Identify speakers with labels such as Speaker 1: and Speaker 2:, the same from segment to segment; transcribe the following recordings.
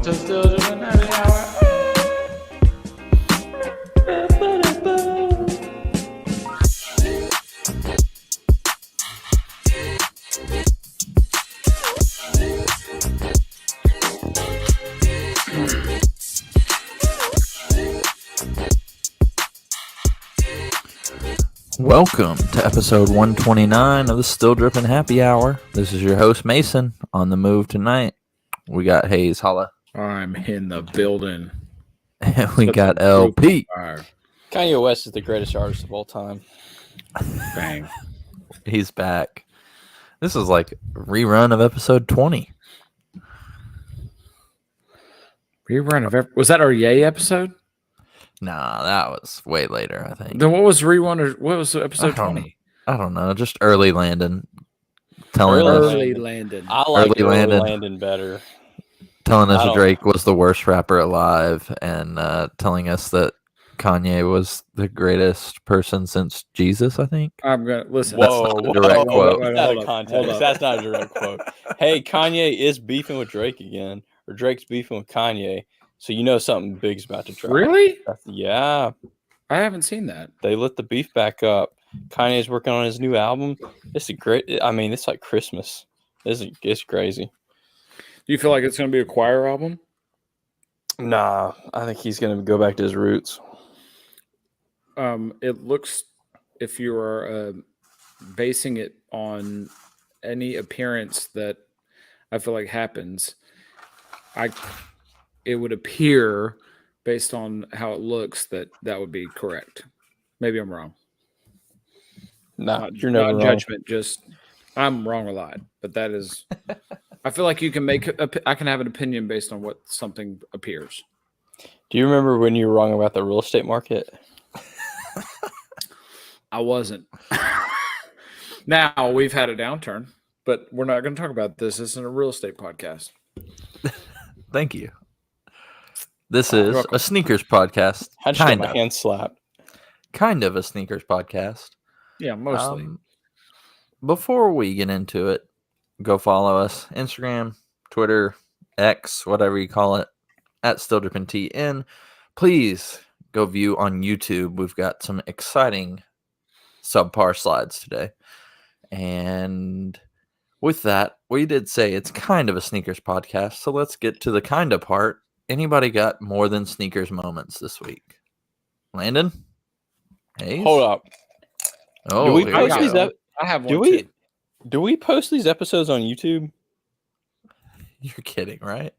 Speaker 1: to Still Drippin Happy Hour.
Speaker 2: Welcome to episode 129 of the Still Drippin Happy Hour. This is your host, Mason. On the move tonight, we got Hayes. Holla.
Speaker 1: I'm in the building.
Speaker 2: And we got LP.
Speaker 3: Kanye West is the greatest artist of all time.
Speaker 1: Bang.
Speaker 2: He's back. This is like a rerun of episode 20.
Speaker 1: Rerun of was that our Yay episode?
Speaker 2: Nah, that was way later, I think.
Speaker 1: Then what was rerun or what was episode 20?
Speaker 2: I don't know. Just early Landon telling us
Speaker 1: Early Landon.
Speaker 3: I like
Speaker 2: Early
Speaker 3: early
Speaker 2: Landon.
Speaker 3: Landon better.
Speaker 2: telling us
Speaker 3: I
Speaker 2: Drake was the worst rapper alive and telling us that Kanye was the greatest person since Jesus, I think.
Speaker 1: I'm gonna listen.
Speaker 3: Whoa,
Speaker 2: not a direct quote.
Speaker 3: That's out of context. That's not a direct quote. Hey, Kanye is beefing with Drake again, or Drake's beefing with Kanye. So you know something big's about to drop.
Speaker 1: Really?
Speaker 3: Yeah.
Speaker 1: I haven't seen that.
Speaker 3: They lit the beef back up. Kanye's working on his new album. It's a great. I mean, it's like Christmas. It's crazy.
Speaker 1: Do you feel like it's going to be a choir album?
Speaker 3: Nah, I think he's gonna go back to his roots.
Speaker 1: It looks, if you are basing it on any appearance that I feel like happens, it would appear based on how it looks that would be correct. Maybe I'm wrong.
Speaker 3: Nah, you're never
Speaker 1: Not
Speaker 3: wrong.
Speaker 1: judgment, just I'm wrong a lot. But that is, I feel like you can I can have an opinion based on what something appears.
Speaker 3: Do you remember when you were wrong about the real estate market?
Speaker 1: I wasn't. Now we've had a downturn, but we're not going to talk about this. This isn't a real estate podcast.
Speaker 2: Thank you. This is
Speaker 1: welcome.
Speaker 2: a sneakers podcast.
Speaker 3: How'd you get my hand slapped?
Speaker 2: Kind of a sneakers podcast.
Speaker 1: Yeah, mostly.
Speaker 2: Before we get into it, go follow us. Instagram, Twitter, X, whatever you call it, at Still Drippin TN. Please go view on YouTube. We've got some exciting subpar slides today. And with that, we did say it's kind of a sneakers podcast. So let's get to the kind of part. Anybody got more than sneakers moments this week? Landon? Hayes?
Speaker 3: Hold up.
Speaker 2: Oh,
Speaker 3: Do we
Speaker 2: here
Speaker 3: post
Speaker 2: we
Speaker 3: these
Speaker 2: go.
Speaker 1: I have one
Speaker 3: Do we
Speaker 1: too.
Speaker 3: do we post these episodes on YouTube?
Speaker 2: You're kidding, right?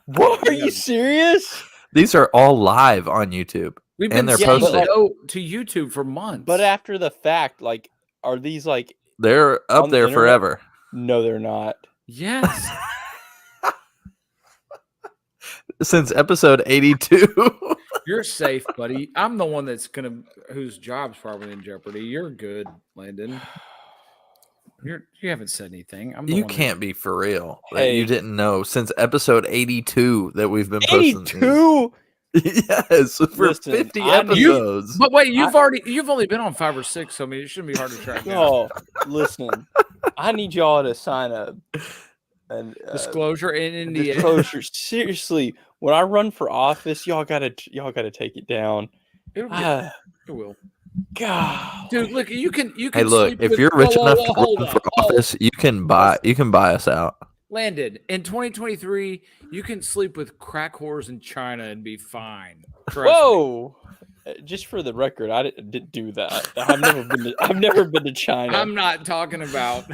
Speaker 3: What? Are you serious?
Speaker 2: These are all live on YouTube.
Speaker 1: We've
Speaker 2: And
Speaker 1: been
Speaker 2: they're
Speaker 1: saying
Speaker 2: posted.
Speaker 1: no to YouTube for months.
Speaker 3: But after the fact, like, are these like?
Speaker 2: They're up
Speaker 3: On the
Speaker 2: there
Speaker 3: internet?
Speaker 2: forever.
Speaker 3: No, they're not.
Speaker 1: yes.
Speaker 2: Since episode 82.
Speaker 1: You're safe, buddy. I'm the one whose job's probably in jeopardy. You're good, Landon. You haven't said anything. I'm the
Speaker 2: You
Speaker 1: one
Speaker 2: can't be for real. That
Speaker 3: Hey.
Speaker 2: you didn't know since episode 82 that we've been posting.
Speaker 3: 82.
Speaker 2: these. Yes, for
Speaker 3: Listen,
Speaker 2: 50
Speaker 3: I need-
Speaker 2: episodes.
Speaker 1: But wait, you've only been on 5 or 6, so I mean it shouldn't be hard to track down.
Speaker 3: No, listen. I need y'all to sign an
Speaker 1: Disclosure in the
Speaker 3: disclosure. Seriously, when I run for office, y'all gotta take it down.
Speaker 1: It'll get,
Speaker 3: Ah,
Speaker 1: it will.
Speaker 3: God,
Speaker 1: Dude, look, you can
Speaker 2: Hey, look,
Speaker 1: sleep
Speaker 2: if
Speaker 1: with-
Speaker 2: you're rich
Speaker 1: Whoa,
Speaker 2: enough
Speaker 1: whoa,
Speaker 2: to
Speaker 1: hold
Speaker 2: run
Speaker 1: on.
Speaker 2: for office, you can buy us out.
Speaker 1: Landon, in 2023, you can sleep with crack whores in China and be fine. Trust me.
Speaker 3: whoa! Just for the record, I didn't do that. I've never been to China.
Speaker 1: I'm not talking about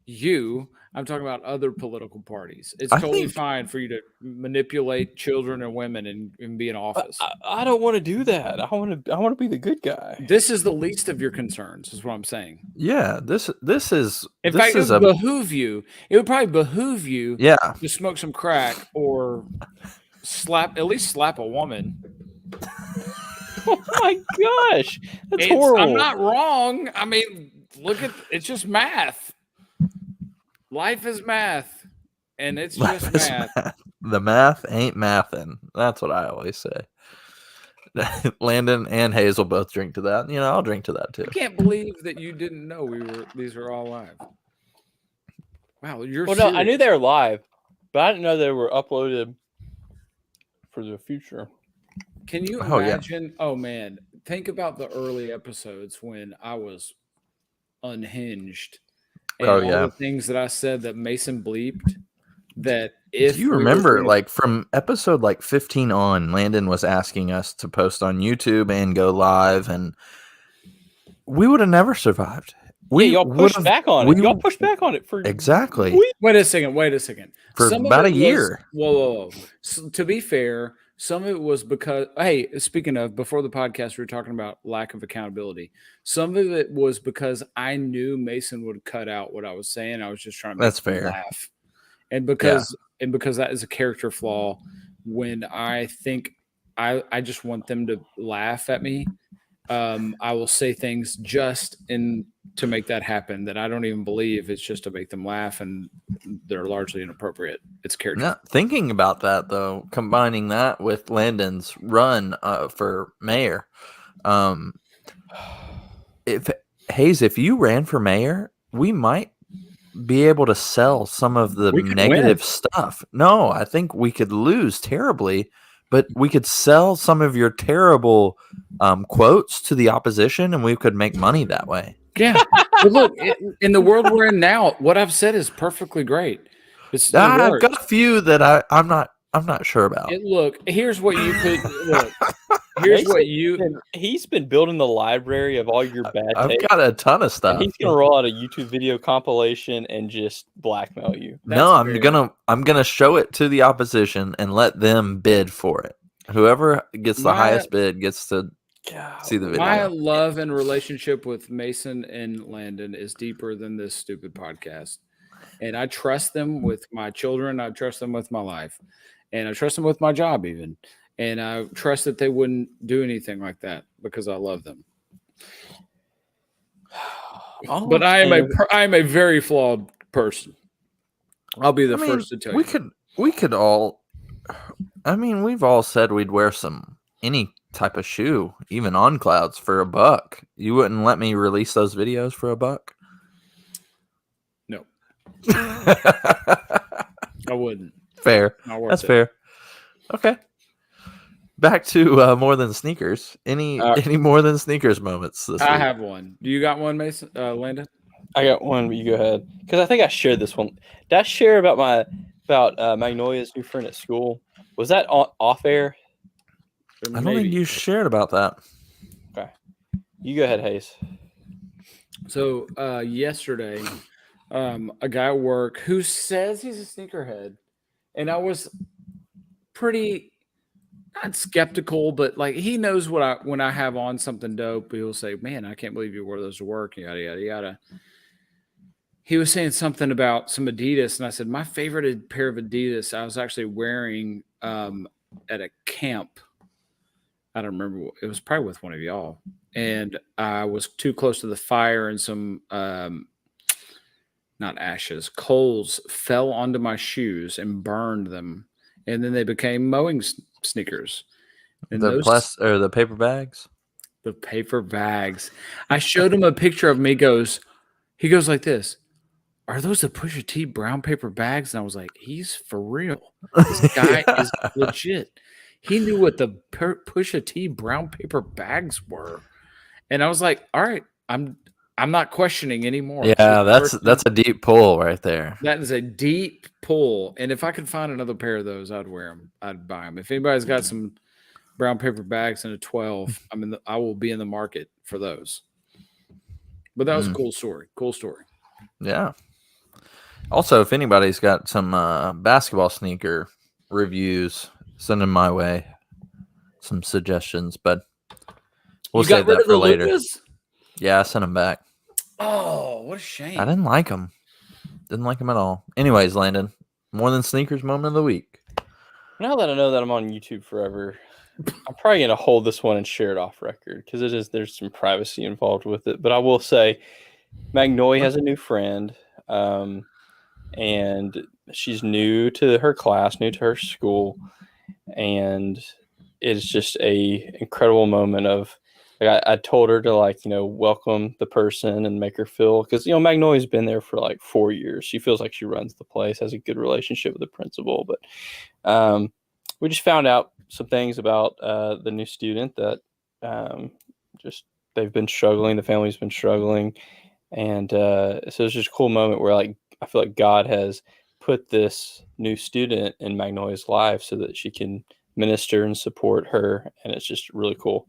Speaker 1: you. I'm talking about other political parties. It's
Speaker 2: I
Speaker 1: totally
Speaker 2: think-
Speaker 1: fine for you to manipulate children and women and be in office.
Speaker 3: I don't want to do that. I want to be the good guy.
Speaker 1: This is the least of your concerns, is what I'm saying.
Speaker 2: Yeah, this is
Speaker 1: In
Speaker 2: this
Speaker 1: fact,
Speaker 2: is
Speaker 1: it
Speaker 2: a
Speaker 1: would behoove you. It would probably behoove you
Speaker 2: yeah.
Speaker 1: to smoke some crack or at least slap a woman.
Speaker 3: Oh my gosh, that's horrible.
Speaker 1: I'm not wrong. I mean, it's just math. Life is math, and it's just
Speaker 2: Life is
Speaker 1: math.
Speaker 2: math. The math ain't mathin'. That's what I always say. Landon and Hazel both drink to that. You know, I'll drink to that too.
Speaker 1: I can't believe that you didn't know these are all live. Wow, you're
Speaker 3: Well, no, I
Speaker 1: serious.
Speaker 3: knew they were live, but I didn't know they were uploaded for the future.
Speaker 1: Can you
Speaker 2: Oh, yeah.
Speaker 1: imagine? Oh man, think about the early episodes when I was unhinged and
Speaker 2: Oh,
Speaker 1: all
Speaker 2: yeah.
Speaker 1: the things that I said that Mason bleeped. That
Speaker 2: Do
Speaker 1: if
Speaker 2: you
Speaker 1: we were
Speaker 2: remember,
Speaker 1: doing-
Speaker 2: like, from episode, 15 on, Landon was asking us to post on YouTube and go live, and we would have never survived. We
Speaker 3: y'all pushed
Speaker 2: would've-
Speaker 3: back on it. Y'all pushed back on it for
Speaker 2: Exactly.
Speaker 3: weeks.
Speaker 1: Wait a second.
Speaker 2: For
Speaker 1: Some of
Speaker 2: about a
Speaker 1: it was-
Speaker 2: year.
Speaker 1: Whoa. So, to be fair, some of it was because, hey, speaking of, before the podcast, we were talking about lack of accountability. Some of it was because I knew Mason would cut out what I was saying. I was just trying to make
Speaker 2: That's
Speaker 1: him
Speaker 2: fair.
Speaker 1: laugh. And because that is a character flaw, when I think I just want them to laugh at me, I will say things just to make that happen that I don't even believe. It's just to make them laugh, and they're largely inappropriate. It's character.
Speaker 2: No, thinking about that, though, combining that with Landon's run for mayor, if you ran for mayor, we might be able to sell some of the
Speaker 1: We could
Speaker 2: negative
Speaker 1: win.
Speaker 2: stuff. No, I think we could lose terribly, but we could sell some of your terrible quotes to the opposition, and we could make money that way.
Speaker 1: Yeah. But look, in the world we're in now, what I've said is perfectly great. It
Speaker 2: I've
Speaker 1: works.
Speaker 2: got a few that I'm not sure about.
Speaker 1: Look, here's what you could look. Here's what you.
Speaker 3: He's been building the library of all your bad
Speaker 2: I've
Speaker 3: takes.
Speaker 2: got a ton of stuff.
Speaker 3: And he's gonna roll out a YouTube video compilation and just blackmail you.
Speaker 2: No,
Speaker 1: That's
Speaker 2: I'm gonna show it to the opposition and let them bid for it. Whoever gets the highest bid gets to see the video.
Speaker 1: My love and relationship with Mason and Landon is deeper than this stupid podcast. And I trust them with my children. I trust them with my life. And I trust them with my job even. And I trust that they wouldn't do anything like that because I love them. But I am a very flawed person. I'll be the first to tell you.
Speaker 2: We could all. I mean, we've all said we'd wear any type of shoe, even on clouds, for $1. You wouldn't let me release those videos for $1?
Speaker 1: No, I wouldn't.
Speaker 2: Fair.
Speaker 1: Not worth
Speaker 2: That's
Speaker 1: it.
Speaker 2: fair. Okay. Back to more than sneakers. Any more than sneakers moments this week?
Speaker 1: I have one. Do you got one, Mason? Landon?
Speaker 3: I got one, but you go ahead. Because I think I shared this one. Did I share about Magnolia's new friend at school? Was that off air?
Speaker 2: I don't think you shared about that.
Speaker 3: Okay. You go ahead, Hayes.
Speaker 1: So yesterday, a guy at work who says he's a sneakerhead, and I was pretty not skeptical, but like he knows when I have on something dope, he'll say, "Man, I can't believe you wore those to work." Yada yada yada. He was saying something about some Adidas, and I said my favorite pair of Adidas I was actually wearing at a camp. I don't remember. It was probably with one of y'all, and I was too close to the fire, and some not ashes, coals fell onto my shoes and burned them, and then they became mowing sneakers. And
Speaker 2: The paper bags.
Speaker 1: The paper bags. I showed him a picture of them. He goes like this. Are those the Pusha T brown paper bags? And I was like, he's for real. This guy is legit. He knew what the Pusha T brown paper bags were. And I was like, all right, I'm not questioning anymore.
Speaker 2: Yeah, that's a deep pull right there.
Speaker 1: That is a deep pull. And if I could find another pair of those, I'd wear them. I'd buy them. If anybody's got some brown paper bags and a 12, I will be in the market for those. But that was a cool story. Cool story.
Speaker 2: Yeah. Also, if anybody's got some basketball sneaker reviews, send them my way. Some suggestions, but we'll save that for later.
Speaker 1: Lucas?
Speaker 2: Yeah, I sent them back.
Speaker 1: Oh, what a shame.
Speaker 2: I didn't like them. Didn't like them at all. Anyways, Landon, more than sneakers moment of the week.
Speaker 3: Now that I know that I'm on YouTube forever, I'm probably going to hold this one and share it off record because there's some privacy involved with it. But I will say Magnolia has a new friend, and she's new to her class, new to her school, and it's just a incredible moment of like I told her to welcome the person and make her feel, because Magnolia's been there for like 4 years. She feels like she runs the place, has a good relationship with the principal, but we just found out some things about the new student that just they've been struggling. The family's been struggling, and so it's just a cool moment where like I feel like God has put this new student in Magnolia's life so that she can minister and support her, and it's just really cool.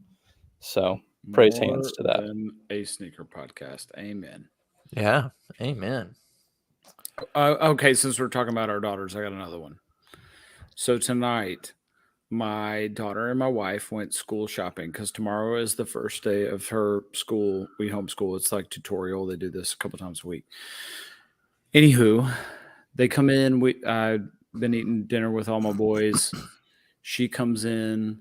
Speaker 3: So praise hands to that.
Speaker 1: Than a sneaker podcast. Amen.
Speaker 2: Yeah. Amen.
Speaker 1: Okay, since we're talking about our daughters, I got another one. So tonight, my daughter and my wife went school shopping because tomorrow is the first day of her school. We homeschool. It's like tutorial. They do this a couple times a week. Anywho, they come in. I've been eating dinner with all my boys. She comes in.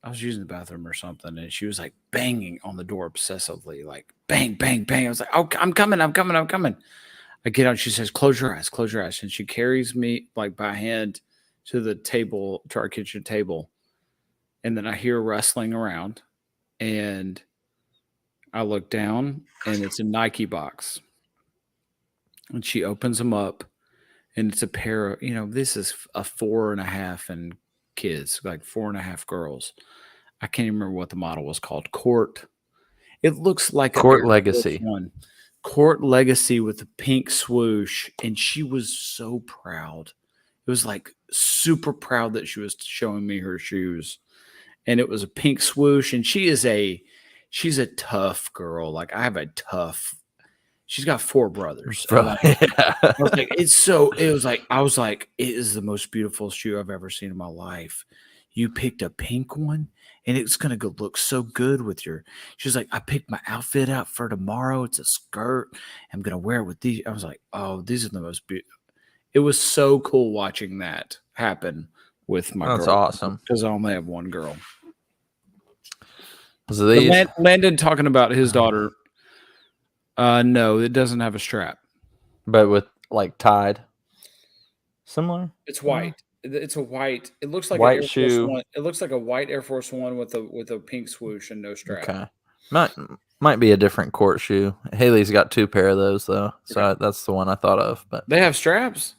Speaker 1: I was using the bathroom or something, and she was like banging on the door obsessively, like bang, bang, bang. I was like, "Oh, I'm coming. I get out. She says, close your eyes. And she carries me like by hand to the table, to our kitchen table. And then I hear rustling around, and I look down, and it's a Nike box. And she opens them up, and it's a pair of, this is a 4.5 and kids, like 4.5 girls. I can't even remember what the model was called. Court. It looks like
Speaker 2: Court Legacy.
Speaker 1: Court Legacy with a pink swoosh, and she was so proud. It was like super proud that she was showing me her shoes, and it was a pink swoosh. And she's a tough girl. Like she's got 4 brothers. I was like, I was like, it is the most beautiful shoe I've ever seen in my life. You picked a pink one, and it's going to look so good with your. She's like, I picked my outfit out for tomorrow. It's a skirt. I'm going to wear it with these. I was like, oh, these are the most beautiful. It was so cool watching that happen with my girl.
Speaker 2: That's awesome.
Speaker 1: Because I only have one girl.
Speaker 2: Was it these?
Speaker 1: Landon talking about his daughter. No, it doesn't have a strap.
Speaker 2: But with like tied. Similar?
Speaker 1: It's white. It's a white. It looks like
Speaker 2: white
Speaker 1: an Air
Speaker 2: shoe.
Speaker 1: Force One. It looks like a white Air Force One with a pink swoosh and no strap.
Speaker 2: Okay. Might be a different court shoe. Haley's got 2 pair of those though. So that's the one I thought of. But
Speaker 1: they have straps?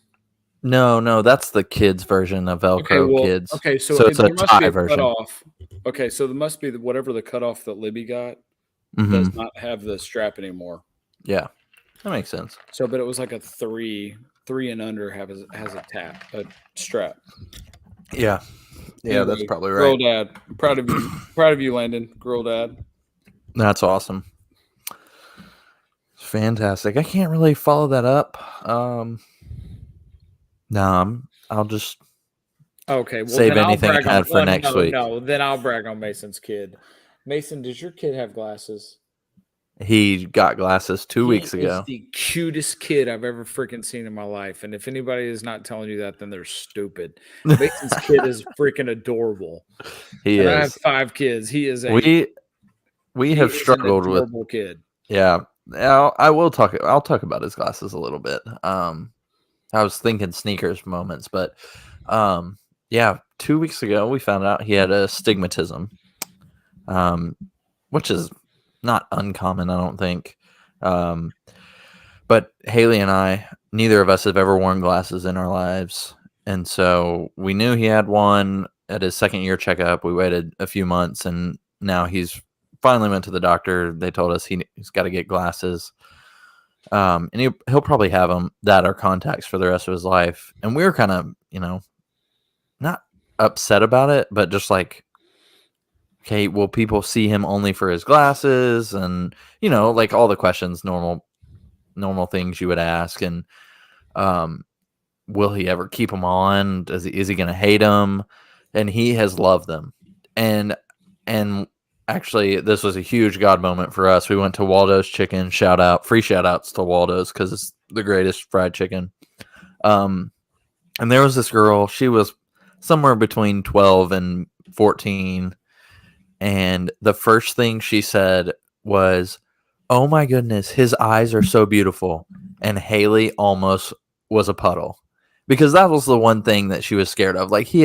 Speaker 2: No, that's the kids version of Velcro kids.
Speaker 1: Okay, so
Speaker 2: it's a tie version.
Speaker 1: Cutoff. Okay, so there must be whatever the cutoff that Libby got does not have the strap anymore.
Speaker 2: Yeah. That makes sense.
Speaker 1: So, but it was like a 3 and under has a strap.
Speaker 2: Yeah. Yeah,
Speaker 1: Anyway,
Speaker 2: that's probably right.
Speaker 1: Girl dad. Proud of you, Landon. Girl dad.
Speaker 2: That's awesome. Fantastic. I can't really follow that up. No, I'll just save anything I had for next week.
Speaker 1: No, then I'll brag on Mason's kid. Mason, does your kid have glasses?
Speaker 2: He got glasses 2 weeks ago.
Speaker 1: He is the cutest kid I've ever freaking seen in my life. And if anybody is not telling you that, then they're stupid. Mason's kid is freaking adorable.
Speaker 2: He is.
Speaker 1: I have 5 kids. He is
Speaker 2: we have struggled with
Speaker 1: kid.
Speaker 2: Yeah. I'll talk about his glasses a little bit. I was thinking sneakers moments, but 2 weeks ago we found out he had astigmatism, which is not uncommon, I don't think. But Haley and I, neither of us have ever worn glasses in our lives. And so we knew he had one at his second year checkup. We waited a few months, and now he's finally went to the doctor. They told us he's got to get glasses. And he'll probably have them that are contacts for the rest of his life. And we were kind of, not upset about it, but just like, okay, will people see him only for his glasses? And, like all the questions, normal things you would ask. And will he ever keep them on? Is he going to hate them? And he has loved them. And actually, this was a huge God moment for us. We went to Waldo's Chicken. Free shout outs to Waldo's because it's the greatest fried chicken. And there was this girl. She was somewhere between 12 and 14. And the first thing she said was, "Oh my goodness, his eyes are so beautiful." And Haley almost was a puddle because that was the one thing that she was scared of. Like he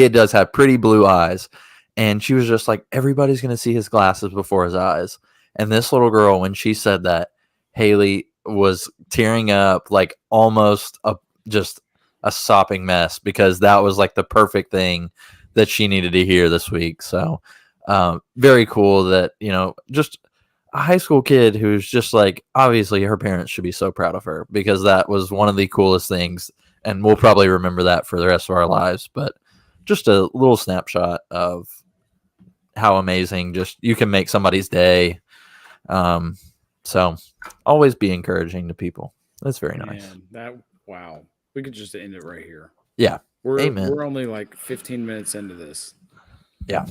Speaker 2: does have pretty blue eyes. And she was just like, everybody's going to see his glasses before his eyes. And this little girl, when she said that, Haley was tearing up, like almost just a sopping mess, because that was like the perfect thing that she needed to hear this week. So very cool that, just a high school kid who's just like, obviously her parents should be so proud of her because that was one of the coolest things. And we'll probably remember that for the rest of our lives. But just a little snapshot of how amazing just you can make somebody's day. So always be encouraging to people. That's very nice.
Speaker 1: Wow. We could just end it right here.
Speaker 2: Yeah.
Speaker 1: We're only like 15 minutes into this.
Speaker 2: Yeah.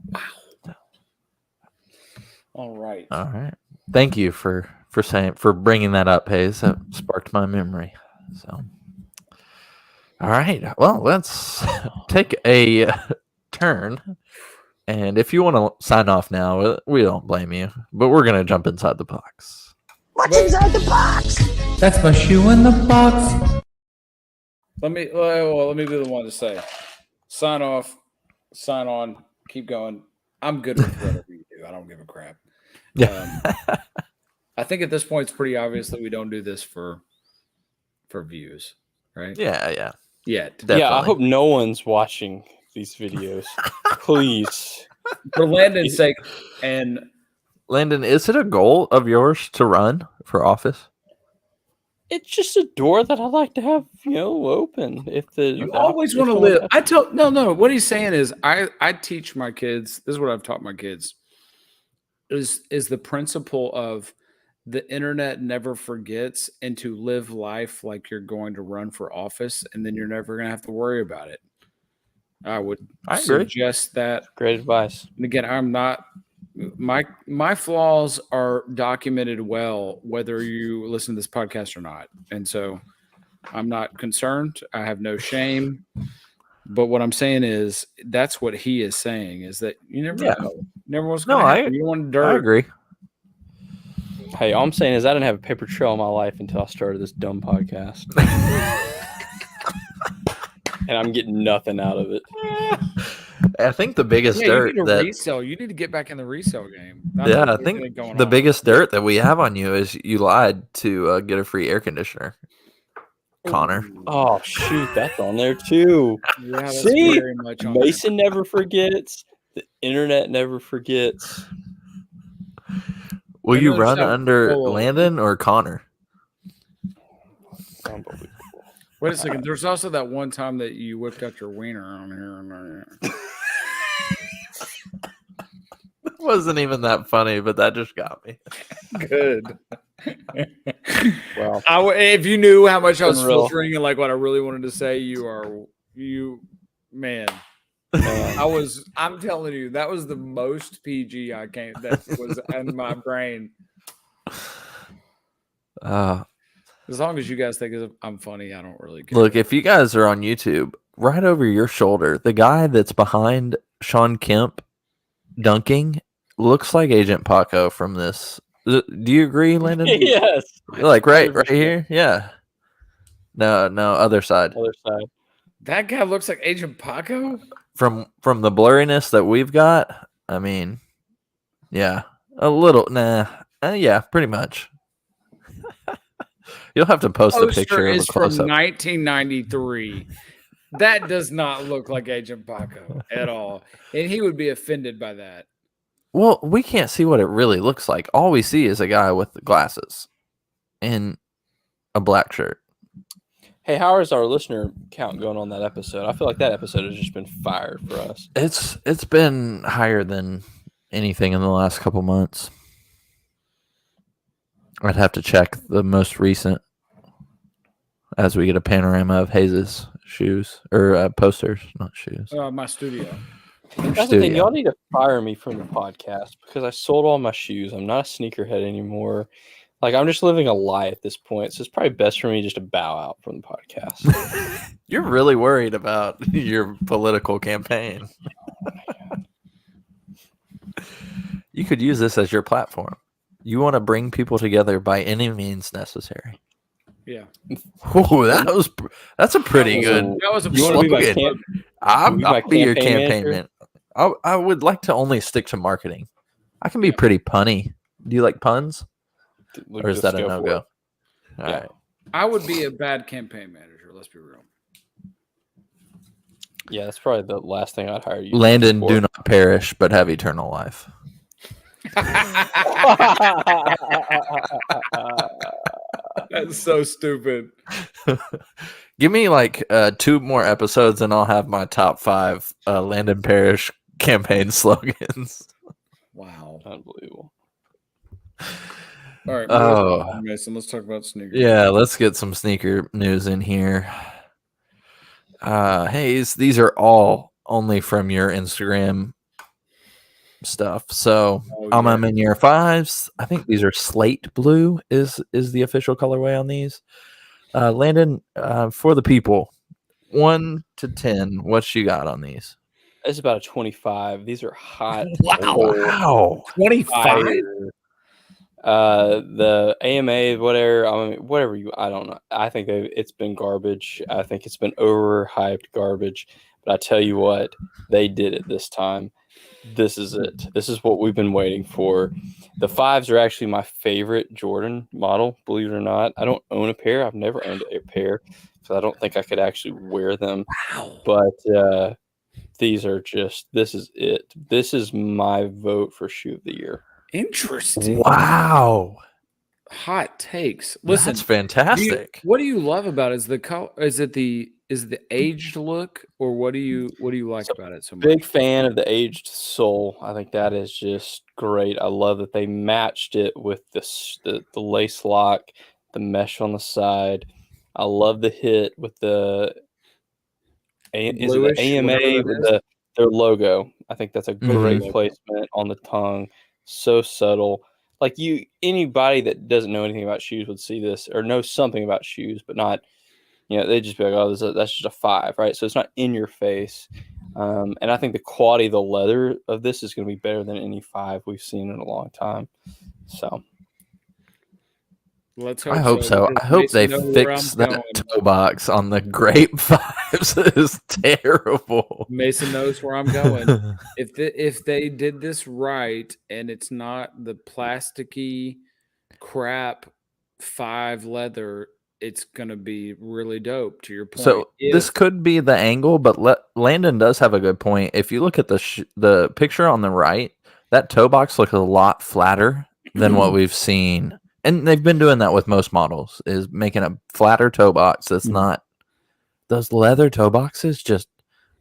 Speaker 1: Wow. All right.
Speaker 2: Thank you for bringing that up, Hayes. That sparked my memory. So, all right. Well, let's take a turn. And if you want to sign off now, we don't blame you. But we're gonna jump inside the box.
Speaker 4: What's inside the box?
Speaker 5: That's my shoe in the box.
Speaker 1: Let me be the one to say, sign off, sign on, keep going. I'm good with whatever you do. I don't give a crap.
Speaker 2: Yeah.
Speaker 1: I think at this point it's pretty obvious that we don't do this for views, right?
Speaker 2: Yeah.
Speaker 1: Yet.
Speaker 2: Definitely.
Speaker 3: Yeah, I hope no one's watching these videos. Please.
Speaker 1: For Landon's sake. And
Speaker 2: Landon, is it a goal of yours to run for office?
Speaker 3: It's just a door that I'd like to have, open.
Speaker 1: You always want to live. No. What he's saying is, I teach my kids. This is what I've taught my kids. Is the principle of the internet never forgets, and to live life like you're going to run for office, and then you're never going to have to worry about it. I would suggest that.
Speaker 3: Great advice.
Speaker 1: And again, I'm not. My flaws are documented well, whether you listen to this podcast or not. And so I'm not concerned. I have no shame. But what I'm saying is that's what he is saying, is that you never know. Never was going to happen. You want dirt.
Speaker 2: I agree.
Speaker 3: Hey, all I'm saying is I didn't have a paper trail in my life until I started this dumb podcast. And I'm getting nothing out of it.
Speaker 2: I think the biggest dirt
Speaker 1: resale. You need to get back in the resale game.
Speaker 2: I think the biggest dirt that we have on you is you lied to get a free air conditioner, Connor.
Speaker 3: Oh shoot, that's on there too.
Speaker 1: Yeah, that's
Speaker 3: See,
Speaker 1: very much on
Speaker 3: Mason never forgets. The internet never forgets.
Speaker 2: Will you run under Landon or Connor?
Speaker 3: Unbelievable.
Speaker 1: Wait a second. There's also that one time that you whipped out your wiener on here.
Speaker 2: It wasn't even that funny, but that just got me.
Speaker 1: Good.
Speaker 3: Well,
Speaker 1: if you knew how much I was filtering and like what I really wanted to say, man. I'm telling you, that was the most PG that was in my brain. As long as you guys think I'm funny, I don't really care.
Speaker 2: Look, if you guys are on YouTube, right over your shoulder, the guy that's behind Sean Kemp dunking looks like Agent Paco from this. Do you agree, Landon?
Speaker 3: Yes.
Speaker 2: Like right here? Yeah. No, other side.
Speaker 3: Other side.
Speaker 1: That guy looks like Agent Paco?
Speaker 2: From the blurriness that we've got, I mean, yeah. A little, yeah, pretty much. You'll have to post a picture of a close-up.
Speaker 1: From 1993. That does not look like Agent Paco at all. And he would be offended by that.
Speaker 2: Well, we can't see what it really looks like. All we see is a guy with glasses and a black shirt.
Speaker 3: Hey, how is our listener count going on that episode? I feel like that episode has just been fire for us.
Speaker 2: It's been higher than anything in the last couple months. I'd have to check the most recent as we get a panorama of Hayes' shoes or posters, not shoes.
Speaker 1: My studio.
Speaker 3: That's the thing. Y'all need to fire me from the podcast because I sold all my shoes. I'm not a sneakerhead anymore. Like, I'm just living a lie at this point. So it's probably best for me just to bow out from the podcast.
Speaker 2: You're really worried about your political campaign.
Speaker 3: Oh my God.
Speaker 2: You could use this as your platform. You want to bring people together by any means necessary.
Speaker 1: Yeah.
Speaker 2: Oh, that's a pretty good.
Speaker 1: That was a
Speaker 3: You want to be
Speaker 2: I'll be your campaign man. I would like to only stick to marketing. I can be pretty punny. Do you like puns? Or is that a no-go? All right.
Speaker 1: I would be a bad campaign manager, let's be real.
Speaker 3: Yeah, that's probably the last thing I'd hire you.
Speaker 2: Landon,
Speaker 3: for.
Speaker 2: do not perish, but have eternal life.
Speaker 1: That's so stupid.
Speaker 2: Give me like 2 more episodes, and I'll have my top 5 Landon Parish campaign slogans.
Speaker 1: Wow.
Speaker 3: Unbelievable.
Speaker 1: All right,
Speaker 2: Oh,
Speaker 1: Mason, let's talk about sneakers.
Speaker 2: yeah. Let's get some sneaker news in here. Hayes, these are all only from your Instagram stuff. So I'm in your 5s. I think these are slate blue is the official colorway on these. Landon, for the people, 1 to 10, what you got on these?
Speaker 3: It's about a 25. These are hot.
Speaker 2: Wow.
Speaker 1: 25?
Speaker 3: The AMA, whatever I don't know. I think it's been garbage. I think it's been overhyped garbage. But I tell you what, they did it this time. This is it. This is what we've been waiting for. The 5s are actually my favorite Jordan model, believe it or not. I don't own a pair. I've never owned a pair, so I don't think I could actually wear them.
Speaker 1: Wow.
Speaker 3: But these are this is it. This is my vote for shoe of the year.
Speaker 1: Interesting.
Speaker 2: Wow.
Speaker 1: Hot takes. Listen,
Speaker 2: that's fantastic.
Speaker 1: What do you love about it? Is the color? Is it the aged look, or what do you like about it so much?
Speaker 3: Big fan of the aged sole. I think that is just great. I love that they matched it with the lace lock, the mesh on the side. I love the hit with the AMA with their logo. I think that's a great placement on the tongue. So subtle. Like anybody that doesn't know anything about shoes would see this or know something about shoes, but not, they'd just be like, oh, that's just a 5, right? So it's not in your face. And I think the quality of the leather of this is going to be better than any 5 we've seen in a long time. So
Speaker 1: let's hope
Speaker 2: I hope so. I hope they fix that toe box on the grape 5s. It is terrible.
Speaker 1: Mason knows where I'm going. If they did this right and it's not the plasticky crap 5 leather, it's going to be really dope, to your point.
Speaker 2: So this could be the angle, but Landon does have a good point. If you look at the picture on the right, that toe box looks a lot flatter than what we've seen. And they've been doing that with most models, is making a flatter toe box that's not those leather toe boxes. Just,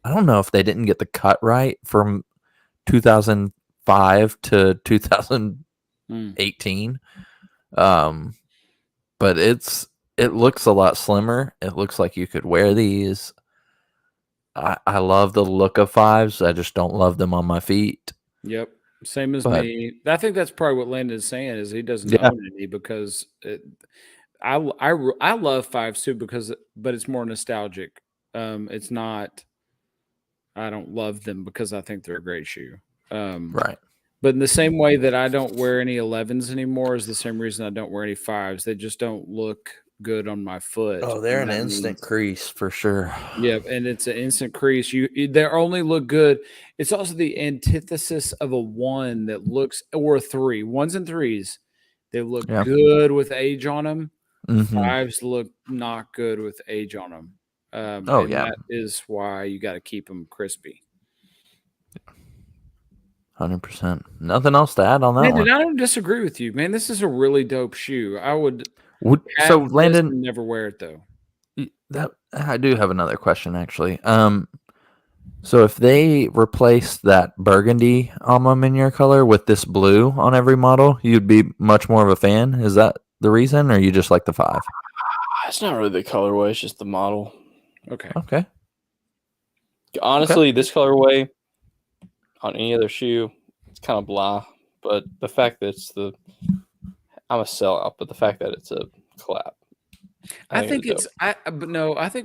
Speaker 2: I don't know if they didn't get the cut right from 2005 to 2018. But it looks a lot slimmer. It looks like you could wear these. I love the look of 5s. I just don't love them on my feet.
Speaker 1: Yep. Same as me. I think that's probably what Landon is saying, is he doesn't own any because I love 5s too but it's more nostalgic. It's not. I don't love them because I think they're a great shoe.
Speaker 2: Right.
Speaker 1: But in the same way that I don't wear any 11s anymore is the same reason I don't wear any 5s. They just don't look good on my foot.
Speaker 2: Oh, they're an instant crease for sure.
Speaker 1: Yeah, and it's an instant crease. They only look good. It's also the antithesis of a 1 that looks, or a 3. 1s and 3s, they look good with age on them. 5s look not good with age on them. That is why you got to keep them crispy.
Speaker 2: 100%. Nothing else to add on that one.
Speaker 1: I don't disagree with you, man. This is a really dope shoe. I would.
Speaker 2: So Landon,
Speaker 1: never wear it though.
Speaker 2: That I do have another question actually. So if they replace that burgundy almond in your color with this blue on every model, you'd be much more of a fan. Is that the reason, or you just like the 5?
Speaker 3: It's not really the colorway; it's just the model.
Speaker 2: Okay.
Speaker 3: Honestly, this colorway on any other shoe, it's kind of blah. But the fact that I'm a sellout, but the fact that it's a collab.
Speaker 1: I think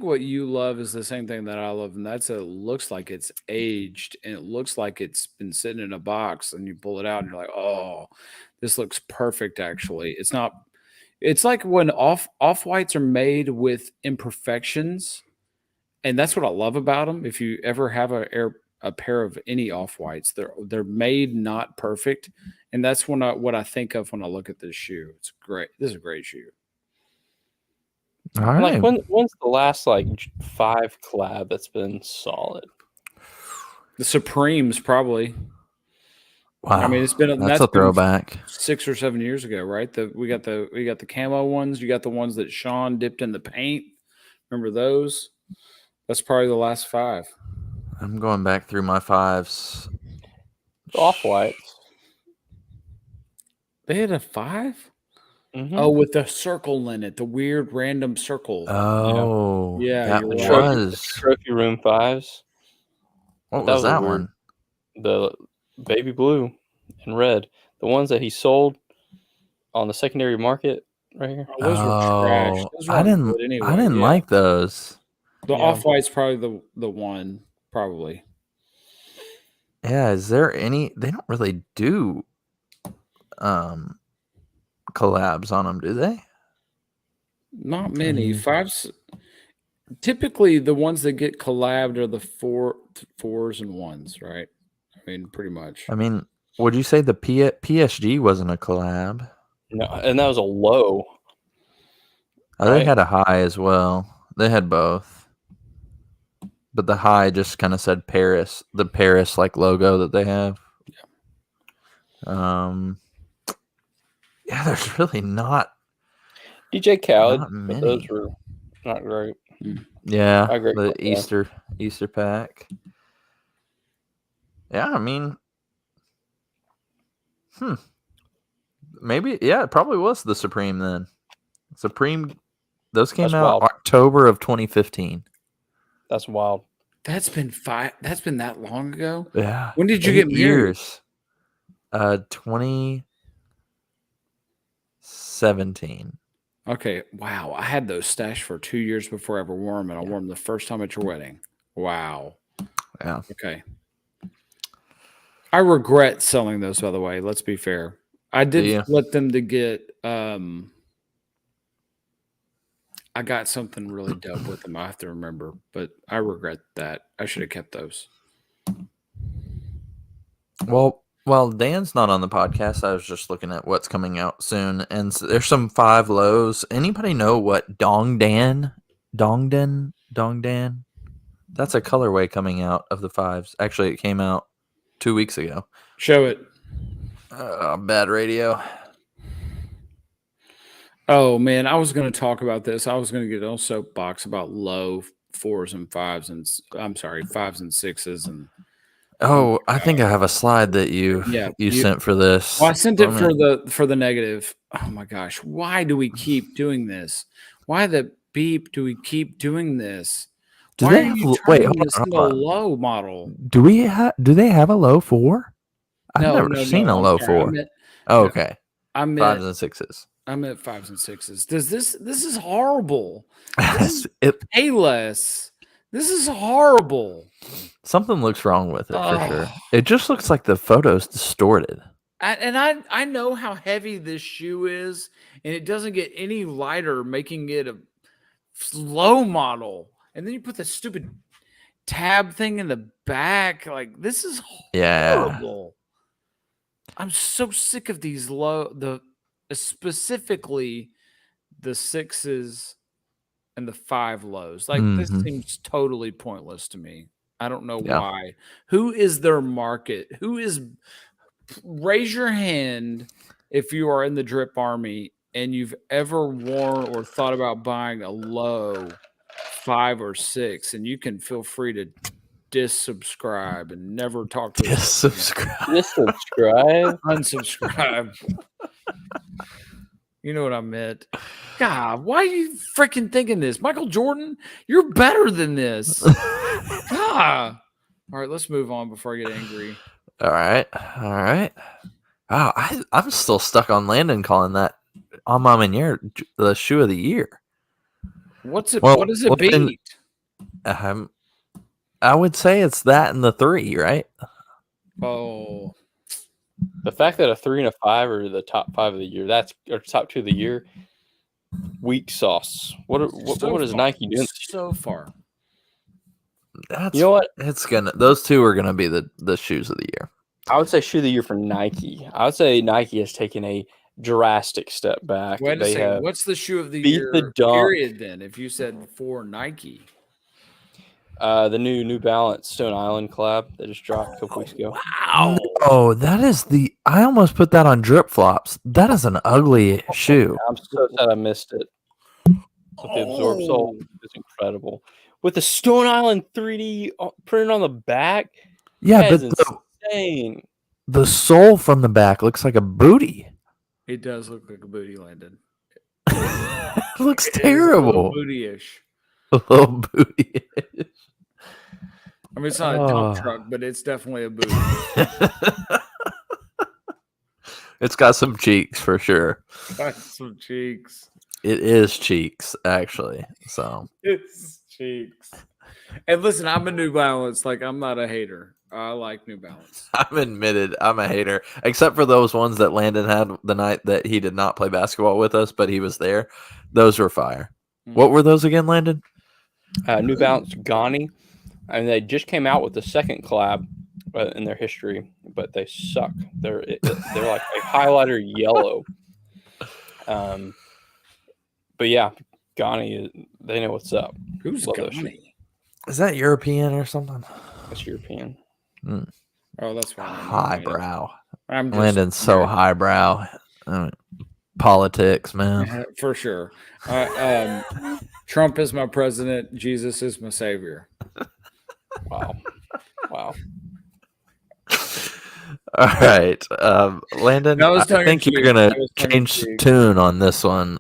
Speaker 1: what you love is the same thing that I love, and that's it looks like it's aged and it looks like it's been sitting in a box, and you pull it out and you're like, oh, this looks perfect. Actually, it's not. It's like when off-whites are made with imperfections, and that's what I love about them. If you ever have a pair of any off-whites, they're made not perfect, and that's what I think of when I look at this shoe. It's great. This is a great shoe.
Speaker 2: All right.
Speaker 3: Like when's the last like 5 collab that's been solid?
Speaker 1: The Supremes probably.
Speaker 2: Wow.
Speaker 1: I mean,
Speaker 2: that's a throwback.
Speaker 1: 6 or 7 years ago, right? We got the camo ones. You got the ones that Sean dipped in the paint. Remember those? That's probably the last 5.
Speaker 2: I'm going back through my 5s.
Speaker 3: The Off-Whites.
Speaker 1: They had a 5?
Speaker 3: Mm-hmm.
Speaker 1: Oh, with the circle in it, the weird random circle.
Speaker 2: Oh,
Speaker 1: Yeah,
Speaker 2: that
Speaker 1: you're right.
Speaker 2: was.
Speaker 3: Trophy Room 5s.
Speaker 2: What
Speaker 3: That
Speaker 2: was
Speaker 3: was a
Speaker 2: that
Speaker 3: weird-
Speaker 2: one?
Speaker 3: The baby blue and red. The ones that he sold on the secondary market right here.
Speaker 1: Oh, those were trash. Those
Speaker 2: I
Speaker 1: weren't
Speaker 2: didn't.
Speaker 1: good anyway.
Speaker 2: I didn't
Speaker 1: Yeah.
Speaker 2: like those.
Speaker 1: The
Speaker 3: Yeah.
Speaker 1: Off-White's probably the one, probably.
Speaker 2: Yeah, is there any? They don't really do collabs on them, do they?
Speaker 1: Not many.
Speaker 2: Any-
Speaker 1: 5s. Typically, the ones that get collabed are the 4s and 1s, right? I mean, pretty much.
Speaker 2: I mean, would you say the PSG wasn't a collab?
Speaker 3: No, and that was a low.
Speaker 2: Oh, they
Speaker 3: Right.
Speaker 2: had a high as well. They had both, but the high just kind of said Paris, the Paris like logo that they have. Yeah, there's really not.
Speaker 3: DJ Khaled,
Speaker 2: Not
Speaker 3: but those
Speaker 2: many.
Speaker 3: were not great.
Speaker 2: Yeah,
Speaker 3: I agree
Speaker 2: the
Speaker 3: with that.
Speaker 2: Easter pack. Yeah, I mean, maybe it probably was the Supreme then. Supreme, those came
Speaker 3: That's
Speaker 2: out
Speaker 3: wild.
Speaker 2: October of 2015.
Speaker 3: That's wild.
Speaker 1: That's been That's been that long ago.
Speaker 2: Yeah.
Speaker 1: When did you
Speaker 2: 8
Speaker 1: get married?
Speaker 2: years. 2017.
Speaker 1: Okay. Wow. I had those stashed for 2 years before I ever wore them, and I wore them the first time at your wedding. Wow.
Speaker 2: Yeah.
Speaker 1: Okay. I regret selling those, by the way. Let's be fair. I
Speaker 2: Do you?
Speaker 1: did let them to get. I got something really dope with them. I have to remember, but I regret that. I should have kept those.
Speaker 2: Well, while Dan's not on the podcast, I was just looking at what's coming out soon, and there's some 5 lows. Anybody know what Dongdan? That's a colorway coming out of the 5s. Actually, it came out 2 weeks ago.
Speaker 1: Show it.
Speaker 2: Bad radio.
Speaker 1: Oh man, I was going to talk about this. I was going to get on soapbox about low 4s and 5s, and I'm sorry, 5s and 6s, and
Speaker 2: Oh, I think I have a slide that you sent for this.
Speaker 1: Well, I sent it for the negative. Oh my gosh, why do we keep doing this? Why the beep do we keep doing this?
Speaker 2: Do
Speaker 1: Why
Speaker 2: they
Speaker 1: are
Speaker 2: have,
Speaker 1: you
Speaker 2: wait,
Speaker 1: turning
Speaker 2: hold
Speaker 1: this
Speaker 2: on,
Speaker 1: into
Speaker 2: hold
Speaker 1: a
Speaker 2: on.
Speaker 1: low model?
Speaker 2: Do they have a low 4? I've never seen a
Speaker 1: I'm
Speaker 2: low
Speaker 1: sorry.
Speaker 2: 4. Oh, okay.
Speaker 1: I
Speaker 2: 5s
Speaker 1: meant
Speaker 2: and 6s.
Speaker 1: 5s and 6s. This is horrible.
Speaker 2: It,
Speaker 1: Payless. This is horrible.
Speaker 2: something looks wrong with it for sure.
Speaker 1: Oh.
Speaker 2: It just looks like the photo's distorted.
Speaker 1: I know how heavy this shoe is, and it doesn't get any lighter, making it a slow model. And then you put the stupid tab thing in the back. Like, this is horrible. I'm so sick of these specifically the 6s and the 5 lows. Like, this seems totally pointless to me. I don't know why. Who is their market? Raise your hand if you are in the drip army and you've ever worn or thought about buying a low 5 or 6, and you can feel free to subscribe and never talk to us.
Speaker 3: Subscribe.
Speaker 1: Unsubscribe. You know what I meant. God, why are you freaking thinking this? Michael Jordan, you're better than this. God. All right, let's move on before I get angry.
Speaker 2: All right. Wow, I'm still stuck on Landon calling that on Mom and Year the shoe of the year.
Speaker 1: What's it? What does it beat?
Speaker 2: I would say it's that and the 3, right?
Speaker 1: Oh,
Speaker 3: The fact that a 3 and a 5 are the top 5 of the year, or top 2 of the year, weak sauce. What is Nike doing?
Speaker 1: So far.
Speaker 2: That's,
Speaker 3: you know what?
Speaker 2: Those 2 are gonna be the shoes of the year.
Speaker 3: I would say shoe of the year for Nike. I would say Nike has taken a drastic step back.
Speaker 1: Wait a
Speaker 3: They
Speaker 1: second.
Speaker 3: have
Speaker 1: What's the shoe of the
Speaker 3: beat
Speaker 1: year
Speaker 3: the dunk.
Speaker 1: period then? If you said for Nike.
Speaker 3: The New Balance Stone Island collab that just dropped a couple weeks ago.
Speaker 1: Wow.
Speaker 2: Oh, that is I almost put that on drip flops. That is an ugly shoe.
Speaker 3: I'm so sad I missed it. With the absorb sole, it's incredible. With the Stone Island 3D printed on the back,
Speaker 2: Yeah,
Speaker 3: that
Speaker 2: but
Speaker 3: is insane.
Speaker 2: the sole from the back looks like a booty.
Speaker 1: It does look like a booty, Landon.
Speaker 2: It looks
Speaker 1: It is a little
Speaker 2: terrible.
Speaker 1: booty-ish.
Speaker 2: A little booty.
Speaker 1: I mean, it's not a dump truck, but it's definitely a booty.
Speaker 2: It's got some cheeks for sure.
Speaker 1: Got some cheeks.
Speaker 2: It is cheeks, actually. So
Speaker 1: It's cheeks. And listen, I'm a New Balance. Like, I'm not a hater. I like New Balance.
Speaker 2: I'm admitted I'm a hater, except for those ones that Landon had the night that he did not play basketball with us, but he was there. Those were fire. What were those again, Landon?
Speaker 3: New Balance Ghani. And they just came out with the second collab in their history, but they suck. They're like a highlighter yellow. But yeah, Ghani, they know what's up.
Speaker 1: Who's
Speaker 3: Love those
Speaker 1: Ghani?
Speaker 2: Is that European or something?
Speaker 3: That's European.
Speaker 1: Oh, that's why.
Speaker 2: Highbrow.
Speaker 1: I'm just,
Speaker 2: Landon's so highbrow. Politics, man.
Speaker 1: For sure. Trump is my president. Jesus is my savior.
Speaker 3: Wow.
Speaker 2: All right, Landon.
Speaker 1: That was
Speaker 2: I think
Speaker 1: tongue-in-cheek.
Speaker 2: you're gonna
Speaker 1: That was
Speaker 2: change
Speaker 1: tongue-in-cheek.
Speaker 2: tune on this one.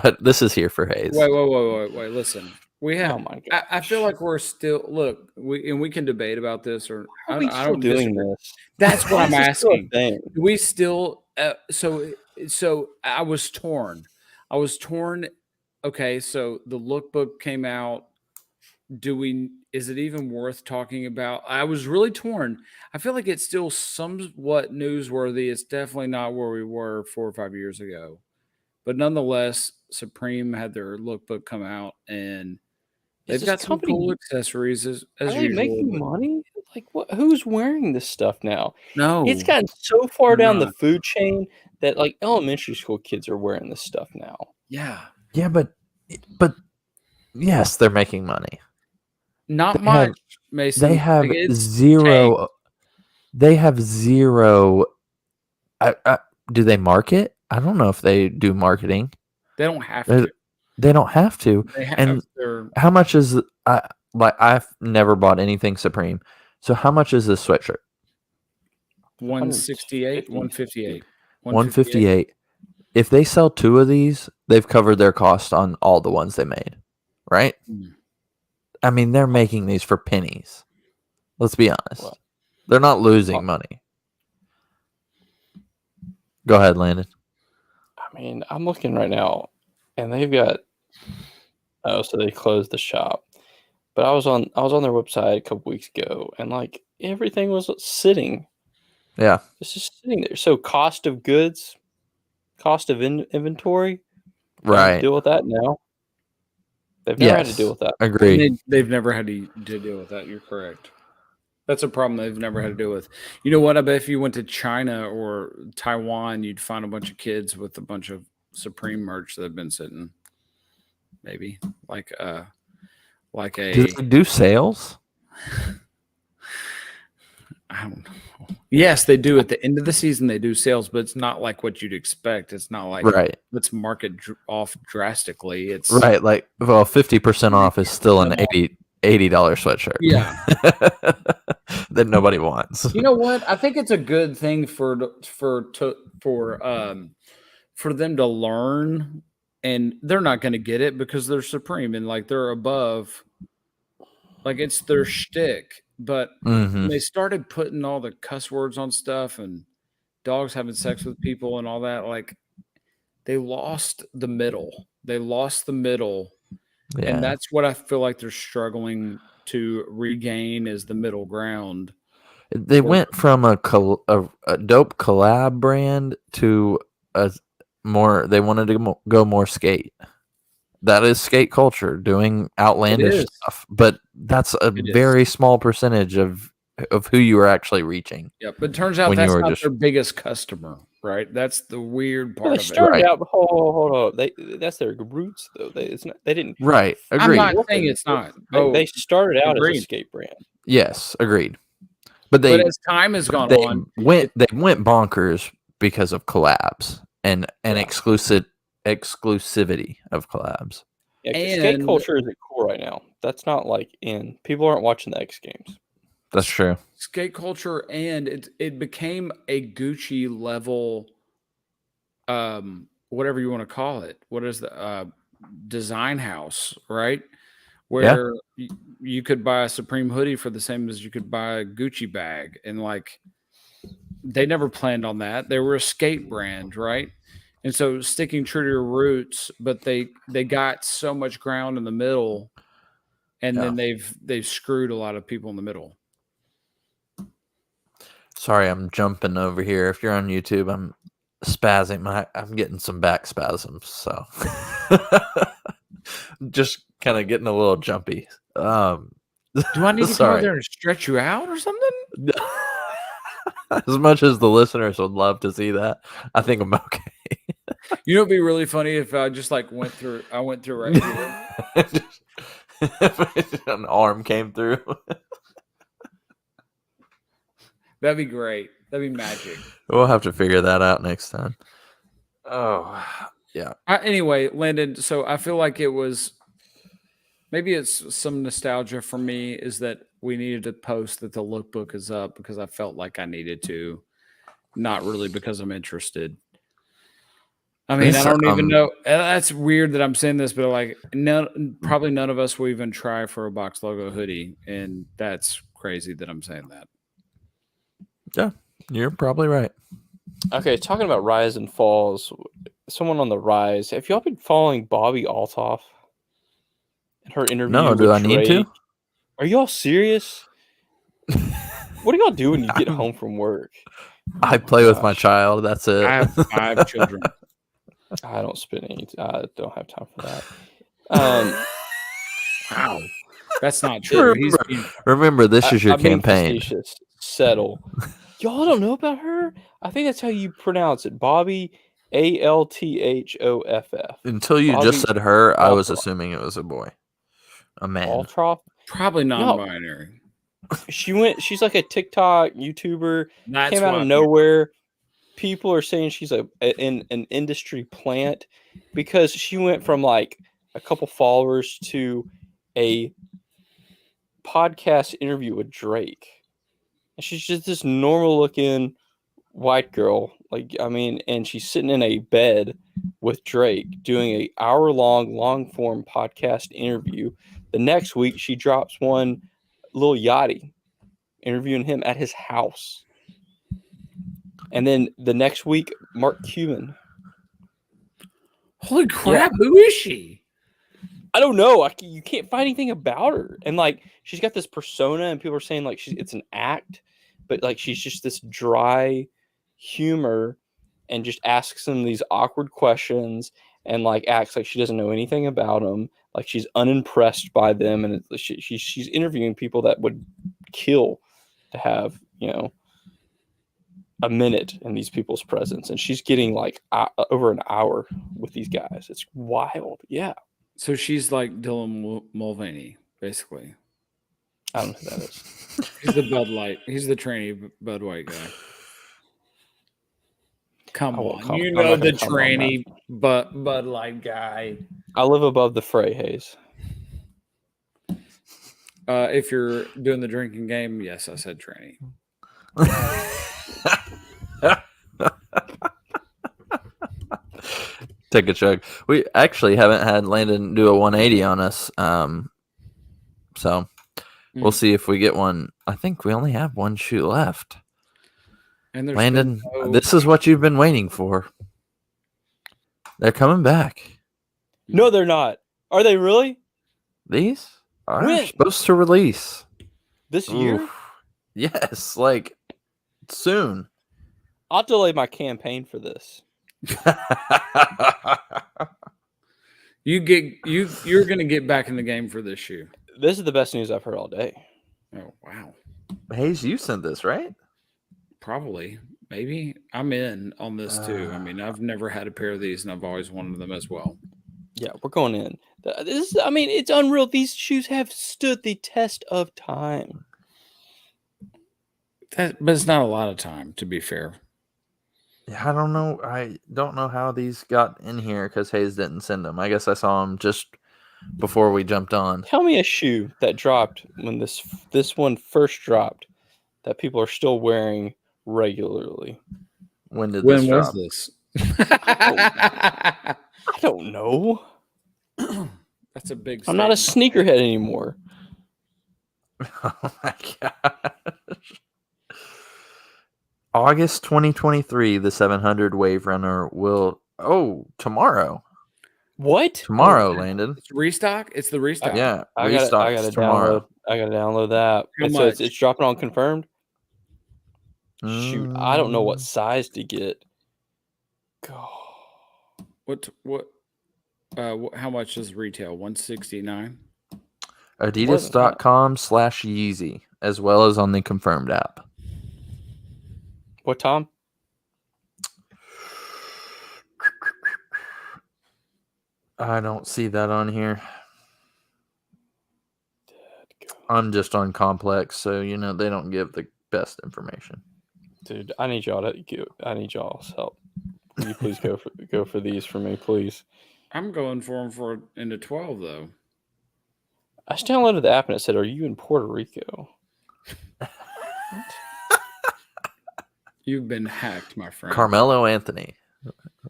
Speaker 2: But this is here for Hayes.
Speaker 1: Wait. Listen, we have.
Speaker 3: Oh my god.
Speaker 1: I feel like we're still we can debate about this, or
Speaker 3: How are we still doing
Speaker 1: disagree.
Speaker 3: this?
Speaker 1: That's what I'm
Speaker 3: This is still a
Speaker 1: asking.
Speaker 3: thing.
Speaker 1: Do we still? So I was torn. Okay, so the lookbook came out. Is it even worth talking about? I was really torn. I feel like it's still somewhat newsworthy. It's definitely not where we were 4 or 5 years ago. But nonetheless, Supreme had their lookbook come out, and they've
Speaker 3: Is
Speaker 1: got
Speaker 3: this
Speaker 1: some
Speaker 3: company-
Speaker 1: cool accessories as
Speaker 3: Are they
Speaker 1: usual.
Speaker 3: making money? Like what? Who's wearing this stuff now?
Speaker 1: No,
Speaker 3: It's gotten so far down the
Speaker 1: not.
Speaker 3: food chain that like elementary school kids are wearing this stuff now.
Speaker 1: yeah,
Speaker 2: Yeah, but yes, they're making money.
Speaker 1: not
Speaker 2: They have-
Speaker 1: much. Mason.
Speaker 2: They have
Speaker 1: Like, it's
Speaker 2: zero.
Speaker 1: tanked.
Speaker 2: They have zero. Do they market? I don't know if they do marketing.
Speaker 1: They don't have
Speaker 2: They-
Speaker 1: to.
Speaker 2: They don't have to.
Speaker 1: They have
Speaker 2: and
Speaker 1: their.
Speaker 2: How much is I've never bought anything Supreme. So how much is this sweatshirt?
Speaker 1: 168, 158.
Speaker 2: 158. If they sell 2 of these, they've covered their cost on all the ones they made, right?
Speaker 1: Mm.
Speaker 2: I mean, they're making these for pennies. Let's be honest.
Speaker 3: Well-
Speaker 2: They're not losing money. Go ahead, Landon.
Speaker 3: I mean, I'm looking right now, and they've got. Oh, so they closed the shop, but I was on their website a couple weeks ago, and like everything was sitting.
Speaker 2: Yeah.
Speaker 3: It's just sitting there. So cost of goods, cost of inventory. They have to
Speaker 2: Right.
Speaker 3: deal with that now. They've never had to
Speaker 2: Yes.
Speaker 3: deal with that.
Speaker 2: Agree.
Speaker 1: They've never had to deal with that. You're correct. That's a problem they've never had to deal with. You know what? I bet if you went to China or Taiwan, you'd find a bunch of kids with a bunch of Supreme merch that have been sitting. Maybe like a.
Speaker 2: Do they do sales?
Speaker 1: I don't know. Yes, they do. At the end of the season, they do sales, but it's not like what you'd expect. It's not like
Speaker 2: Right.
Speaker 1: let's mark it off drastically. It's
Speaker 2: Right. Like, well, 50% off is still an $80 sweatshirt.
Speaker 1: Yeah.
Speaker 2: That nobody wants.
Speaker 1: You know what? I think it's a good thing for them to learn, and they're not going to get it because they're Supreme and like they're above. Like it's their shtick. But when they started putting all the cuss words on stuff and dogs having sex with people and all that, like they lost the middle.
Speaker 2: Yeah.
Speaker 1: And that's what I feel like they're struggling to regain is the middle ground.
Speaker 2: They went from a dope collab brand to they wanted to go more skate. That is skate culture, doing outlandish stuff, but that's a very small percentage of who you are actually reaching.
Speaker 1: Yeah, but it turns out
Speaker 2: when
Speaker 1: that's
Speaker 2: you were
Speaker 1: not
Speaker 2: just-
Speaker 1: their biggest customer, right? That's the weird
Speaker 3: Well,
Speaker 1: part
Speaker 3: they
Speaker 1: of it.
Speaker 3: started
Speaker 2: Right.
Speaker 3: out. Hold on. That's their roots, though. It's not. They didn't.
Speaker 2: Right.
Speaker 1: I'm
Speaker 2: Agreed.
Speaker 1: not
Speaker 3: work
Speaker 1: saying
Speaker 3: in
Speaker 1: it's not.
Speaker 3: They started out as a
Speaker 1: agreed.
Speaker 3: skate brand.
Speaker 2: Yes, agreed. But
Speaker 1: But as time has gone on,
Speaker 2: went bonkers because of collabs and
Speaker 3: Yeah.
Speaker 2: exclusivity of collabs.
Speaker 3: Yeah, skate
Speaker 1: And-
Speaker 3: culture isn't cool right now. That's not like in. People aren't watching the X Games.
Speaker 2: That's true.
Speaker 1: skate culture, and it became a Gucci level, whatever you want to call it. What is the design house, right? Where you could buy a Supreme hoodie for the same as you could buy a Gucci bag, and like they never planned on that. They were a skate brand, right? And so sticking true to your roots, but they got so much ground in the middle, and then they've screwed a lot of people in the middle.
Speaker 2: Sorry, I'm jumping over here. If you're on YouTube, I'm spazzing. I'm getting some back spasms, so just kind of getting a little jumpy.
Speaker 1: Do I need to come over there and stretch you out or something?
Speaker 2: As much as the listeners would love to see that, I think I'm okay.
Speaker 1: You know, it'd be really funny if I just like went through right here.
Speaker 2: An arm came through.
Speaker 1: That'd be great. That'd be magic.
Speaker 2: We'll have to figure that out next time. Oh, yeah.
Speaker 1: Anyway, Landon, so I feel like it was maybe it's some nostalgia for me is that we needed to post that the lookbook is up because I felt like I needed to, not really because I'm interested. I mean, I don't even know. That's weird that I'm saying this, but like, probably none of us will even try for a box logo hoodie, and that's crazy that I'm saying that.
Speaker 2: Yeah, you're probably right.
Speaker 3: Okay, talking about rise and falls, someone on the rise. Have y'all been following Bobby Altoff and her interview?
Speaker 2: No,
Speaker 3: with
Speaker 2: do I need to?
Speaker 3: Drake? Are y'all serious? What do y'all do when you get home from work?
Speaker 2: I play with my child. That's it.
Speaker 1: I have 5 children.
Speaker 3: I don't spend any. I don't have time for that.
Speaker 1: Wow, that's not true.
Speaker 2: Remember, this is your
Speaker 3: I'm being
Speaker 2: campaign.
Speaker 3: facetious. Settle. Y'all don't know about her? I think that's how you pronounce it. Bobby, Althoff.
Speaker 2: Until you
Speaker 3: Bobby
Speaker 2: just said her, I was
Speaker 3: Altroff.
Speaker 2: assuming it was a boy, a man.
Speaker 3: Altroff.
Speaker 1: Probably non-binary.
Speaker 3: She's like a TikTok YouTuber.
Speaker 1: That's
Speaker 3: Came out
Speaker 1: why
Speaker 3: of nowhere. People are saying she's an industry plant because she went from like a couple followers to a podcast interview with Drake. And she's just this normal looking white girl. Like, I mean, and she's sitting in a bed with Drake doing a long form podcast interview. The next week she drops one, Lil Yachty, interviewing him at his house. And then the next week, Mark Cuban.
Speaker 1: Holy crap! Yeah. Who is she?
Speaker 3: I don't know. You can't find anything about her. And like, she's got this persona, and people are saying like it's an act, but like she's just this dry humor, and just asks them these awkward questions, and like acts like she doesn't know anything about them, like she's unimpressed by them, and she's interviewing people that would kill to have, you know, a minute in these people's presence, and she's getting like over an hour with these guys. It's wild. Yeah.
Speaker 1: So she's like Dylan Mulvaney, basically.
Speaker 3: I don't know who that is.
Speaker 1: He's the Bud Light. He's the trainee Bud White guy. Come on, you know the trainee Bud Light guy.
Speaker 3: I live above the fray, Hayes.
Speaker 1: If you're doing the drinking game, yes, I said trainee.
Speaker 2: Take a chug. We actually haven't had Landon do a 180 on us. So we'll see if we get one. I think we only have one shoe left. And Landon, this is what you've been waiting for. They're coming back.
Speaker 3: No, they're not. Are they really?
Speaker 2: These are supposed to release
Speaker 3: this year.
Speaker 2: Yes, like soon.
Speaker 3: I'll delay my campaign for this.
Speaker 1: You're gonna get back in the game for this shoe.
Speaker 3: This is the best news I've heard all day.
Speaker 1: Oh wow.
Speaker 2: Hayes, you sent this, right?
Speaker 1: Probably. Maybe I'm in on this too. I mean, I've never had a pair of these, and I've always wanted them as well.
Speaker 3: Yeah, we're going in. I mean, it's unreal. These shoes have stood the test of time.
Speaker 1: But it's not a lot of time, to be fair.
Speaker 2: Yeah, I don't know. I don't know how these got in here because Hayes didn't send them. I guess I saw them just before we jumped on.
Speaker 3: Tell me a shoe that dropped when this one first dropped that people are still wearing regularly.
Speaker 2: When did this
Speaker 1: When
Speaker 2: drop?
Speaker 1: was this?
Speaker 3: I don't know.
Speaker 1: That's a big.
Speaker 3: I'm not a
Speaker 1: statement.
Speaker 3: sneakerhead anymore.
Speaker 2: Oh my gosh. August 2023, the 700 Wave Runner will. Oh, tomorrow.
Speaker 3: What?
Speaker 2: Tomorrow, Landon.
Speaker 1: It's restock. It's the restock.
Speaker 2: Yeah,
Speaker 3: I
Speaker 2: restocks
Speaker 3: gotta
Speaker 2: tomorrow.
Speaker 3: download. I gotta download that.
Speaker 1: How
Speaker 3: And so
Speaker 1: much?
Speaker 3: it's dropping on confirmed. Shoot, I don't know what
Speaker 2: Mm,
Speaker 3: size to get. God.
Speaker 1: What? How much is retail? 169.
Speaker 2: Adidas.com/Yeezy, as well as on the confirmed app.
Speaker 3: What, Tom?
Speaker 2: I don't see that on here. I'm just on Complex, so they don't give the best information.
Speaker 3: Dude, I need y'all's help. Will you please go for these for me, please?
Speaker 1: I'm going for them for into 12 though.
Speaker 3: I just downloaded the app and it said, "Are you in Puerto Rico?"
Speaker 1: You've been hacked, my friend.
Speaker 2: Carmelo Anthony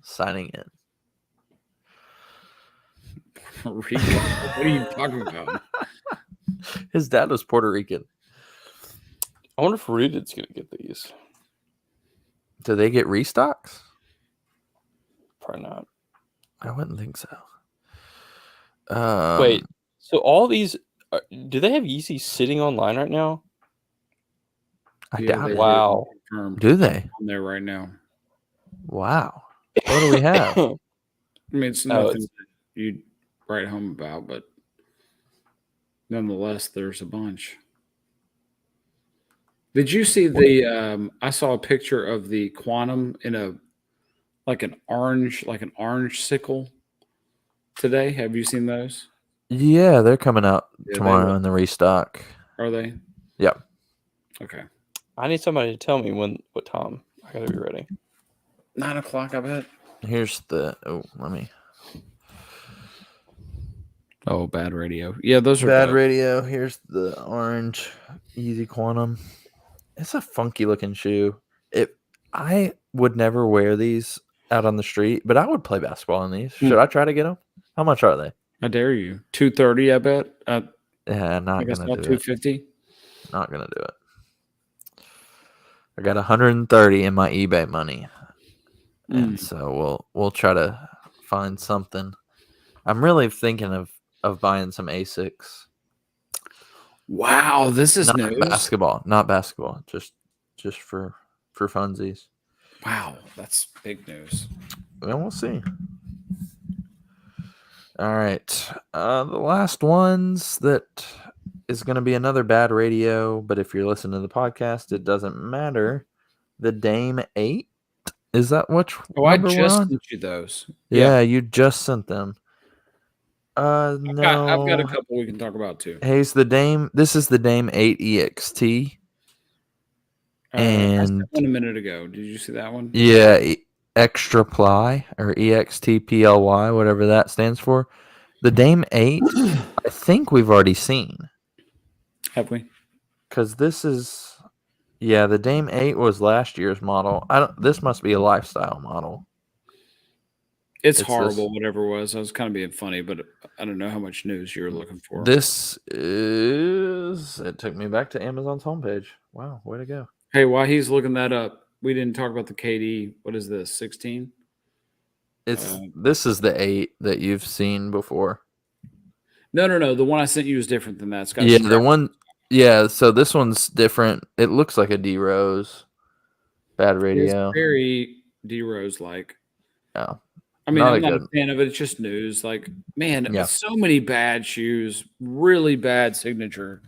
Speaker 2: signing in.
Speaker 1: Rico. What are you talking about?
Speaker 2: His dad was Puerto Rican.
Speaker 3: I wonder if Rooted's gonna get these.
Speaker 2: Do they get restocks?
Speaker 3: Probably not.
Speaker 2: I wouldn't think so.
Speaker 3: Wait, so all these do they have Yeezy sitting online right now?
Speaker 2: I
Speaker 1: Yeah,
Speaker 2: doubt
Speaker 1: they
Speaker 2: it.
Speaker 3: Wow.
Speaker 1: confirmed
Speaker 2: Do they?
Speaker 1: on there right now.
Speaker 2: Wow. What do we have?
Speaker 1: I mean, it's
Speaker 3: Oh,
Speaker 1: nothing that you'd write home about, but nonetheless, there's a bunch. Did you see the? I saw a picture of the Quantum in an orange sickle today. Have you seen those?
Speaker 2: Yeah, they're coming out
Speaker 1: Yeah, they
Speaker 2: tomorrow
Speaker 1: look-
Speaker 2: in the restock.
Speaker 1: Are they?
Speaker 2: Yep.
Speaker 1: Okay.
Speaker 3: I need somebody to tell me what time. I gotta be ready.
Speaker 1: 9 o'clock, I bet.
Speaker 2: Here's the. Oh, let me.
Speaker 1: Oh, bad radio. Yeah, those are
Speaker 2: Bad
Speaker 1: dope.
Speaker 2: radio. Here's the orange Yeezy Quantum. It's a funky looking shoe. I would never wear these out on the street, but I would play basketball in these. Should I try to get them? How much are they?
Speaker 1: I dare you. 230, I bet.
Speaker 2: Yeah,
Speaker 1: I
Speaker 2: not
Speaker 1: guess
Speaker 2: gonna
Speaker 1: not
Speaker 2: do it.
Speaker 1: 250.
Speaker 2: Not gonna do it. I got 130 in my eBay money, and so we'll try to find something. I'm really thinking of buying some Asics.
Speaker 1: Wow, this is
Speaker 2: Not
Speaker 1: news.
Speaker 2: basketball. Just for funsies.
Speaker 1: Wow, that's big news.
Speaker 2: Well, we'll see. All right, the last ones that is going to be another bad radio, but if you're listening to the podcast, it doesn't matter. The Dame 8, is that which?
Speaker 1: Oh, I
Speaker 2: number we're
Speaker 1: just
Speaker 2: on?
Speaker 1: sent you those.
Speaker 2: Yeah, you just sent them. No,
Speaker 1: I've got a couple we can talk about too.
Speaker 2: Hayes, the Dame. This is the Dame 8 EXT.
Speaker 1: I
Speaker 2: And
Speaker 1: sent one a minute ago. Did you see that one?
Speaker 2: yeah, Extra Ply or EXTPLY, whatever that stands for. The Dame 8, I think we've already seen.
Speaker 1: Have we?
Speaker 2: Because this is, the Dame 8 was last year's model. This must be a lifestyle model.
Speaker 1: It's
Speaker 2: It's
Speaker 1: horrible, whatever it was. I was kind of being funny, but I don't know how much news you're looking for.
Speaker 2: This is, it took me back to Amazon's homepage. Wow, way to go.
Speaker 1: Hey, while he's looking that up, we didn't talk about the KD. What is this, 16?
Speaker 2: This is the 8 that you've seen before.
Speaker 1: No. The one I sent you is different than that. It's got
Speaker 2: Yeah,
Speaker 1: strap-
Speaker 2: the one. Yeah, so this one's different. It looks like a D Rose. Bad radio.
Speaker 1: It's very D Rose like.
Speaker 2: Yeah.
Speaker 1: I mean,
Speaker 2: Not
Speaker 1: I'm
Speaker 2: a
Speaker 1: not a
Speaker 2: good-
Speaker 1: fan of it. It's just news. Like, man,
Speaker 2: Yeah.
Speaker 1: so many bad shoes, really bad signature.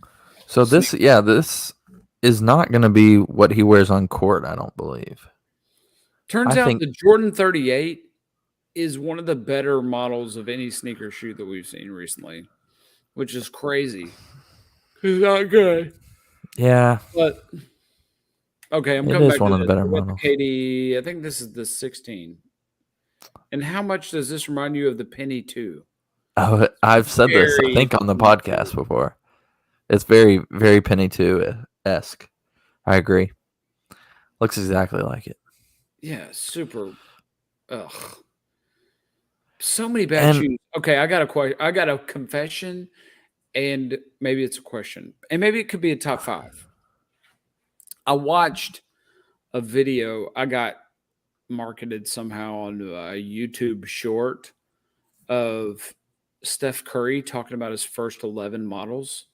Speaker 2: So this is not going to be what he wears on court, I don't believe.
Speaker 1: Turns
Speaker 2: I
Speaker 1: out
Speaker 2: think
Speaker 1: the Jordan 38 is one of the better models of any sneaker shoe that we've seen recently, which is crazy. It's not good.
Speaker 2: yeah,
Speaker 1: But okay, I'm
Speaker 2: it
Speaker 1: coming
Speaker 2: is
Speaker 1: back
Speaker 2: one
Speaker 1: to
Speaker 2: of the
Speaker 1: this.
Speaker 2: better
Speaker 1: I got the
Speaker 2: models.
Speaker 1: KD. I think this is the 16. And how much does this remind you of the Penny 2?
Speaker 2: Oh, I've said this, I
Speaker 1: Very
Speaker 2: think, on the
Speaker 1: Penny
Speaker 2: podcast
Speaker 1: 2.
Speaker 2: before. It's very, very Penny 2 esque. I agree. Looks exactly like it.
Speaker 1: Yeah, super. Ugh. So many bad
Speaker 2: And
Speaker 1: shoes. Okay, I got a question. I got a confession, and maybe it's a question, and maybe it could be a top 5. I watched a video. I got marketed somehow on a YouTube short of Steph Curry talking about his first 11 models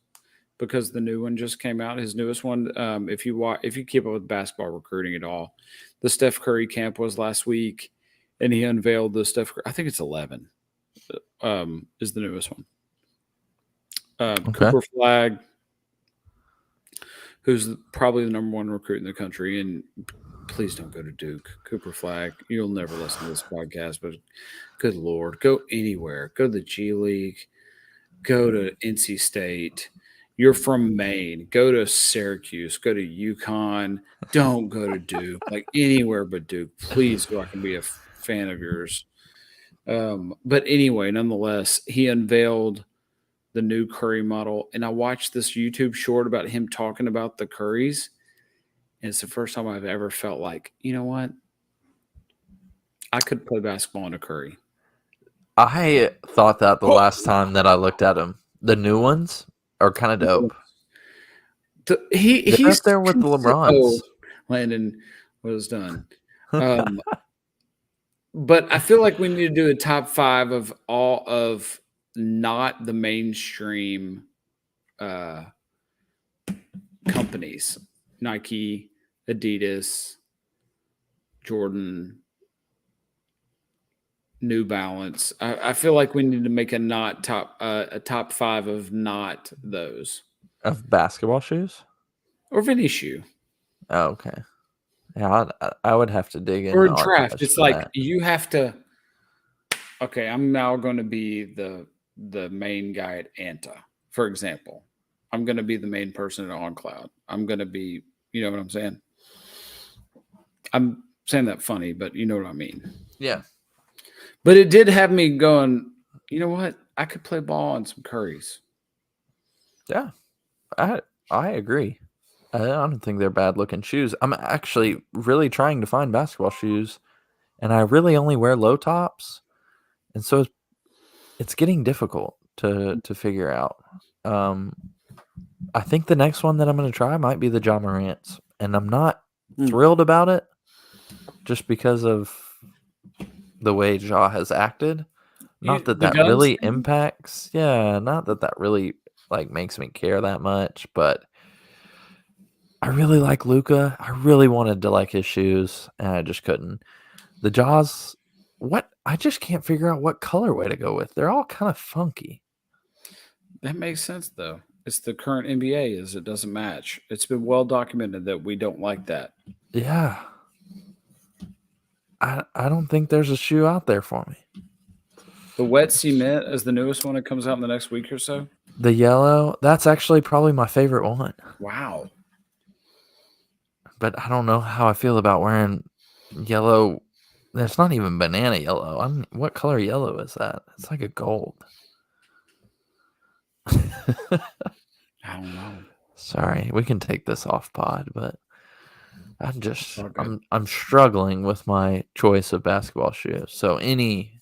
Speaker 1: because the new one just came out. His newest one. If you keep up with basketball recruiting at all, the Steph Curry camp was last week, and he unveiled the Steph. I think it's 11. Is the newest one.
Speaker 2: okay.
Speaker 1: Cooper Flag, who's probably the number 1 recruit in the country, and please don't go to Duke. Cooper Flag, you'll never listen to this podcast, but good Lord, go anywhere. Go to the G League. Go to NC State. You're from Maine. Go to Syracuse. Go to UConn. Don't go to Duke. Like anywhere but Duke. Please, so I can be a fan of yours. But anyway, nonetheless, he unveiled the new Curry model, and I watched this YouTube short about him talking about the Currys, and it's the first time I've ever felt like, you know what? I could play basketball in a Curry.
Speaker 2: I thought that the last time that I looked at them. The new ones are kind of dope. They're
Speaker 1: He's
Speaker 2: up there with the LeBrons.
Speaker 1: Oh, Landon was done. But I feel like we need to do a top 5 of all of not the mainstream companies. Nike, Adidas, Jordan, New Balance. I feel like we need to make a top 5 of not those.
Speaker 2: Of basketball shoes?
Speaker 1: Or of any shoe.
Speaker 2: Oh, okay. Yeah, I would have to dig in.
Speaker 1: Or
Speaker 2: the
Speaker 1: a draft.
Speaker 2: archives
Speaker 1: It's
Speaker 2: for
Speaker 1: like
Speaker 2: that.
Speaker 1: you have to. Okay, I'm now going to be the main guy at Anta, for example. I'm going to be the main person at OnCloud. I'm going to be, you know what I'm saying? I'm saying that funny, but you know what I mean.
Speaker 2: Yeah.
Speaker 1: But it did have me going, you know what? I could play ball on some Currys.
Speaker 2: Yeah. I agree. I don't think they're bad looking shoes. I'm actually really trying to find basketball shoes, and I really only wear low tops, and so it's getting difficult to figure out. I think the next one that I'm going to try might be the Ja Morant's, and I'm not thrilled about it just because of the way Ja has acted. Not that really impacts. Yeah, not that really like makes me care that much, but I really like Luka. I really wanted to like his shoes, and I just couldn't. The Jaws, I just can't figure out what colorway to go with. They're all kind of funky.
Speaker 1: That makes sense, though. It's the current NBA it doesn't match. It's been well documented that we don't like that.
Speaker 2: Yeah. I don't think there's a shoe out there for me.
Speaker 1: The wet cement is the newest one that comes out in the next week or so.
Speaker 2: The yellow, that's actually probably my favorite one.
Speaker 1: Wow.
Speaker 2: But I don't know how I feel about wearing yellow. It's not even banana yellow. What color yellow is that? It's like a gold.
Speaker 1: I don't know.
Speaker 2: Sorry, we can take this off pod, but I'm struggling with my choice of basketball shoes. So any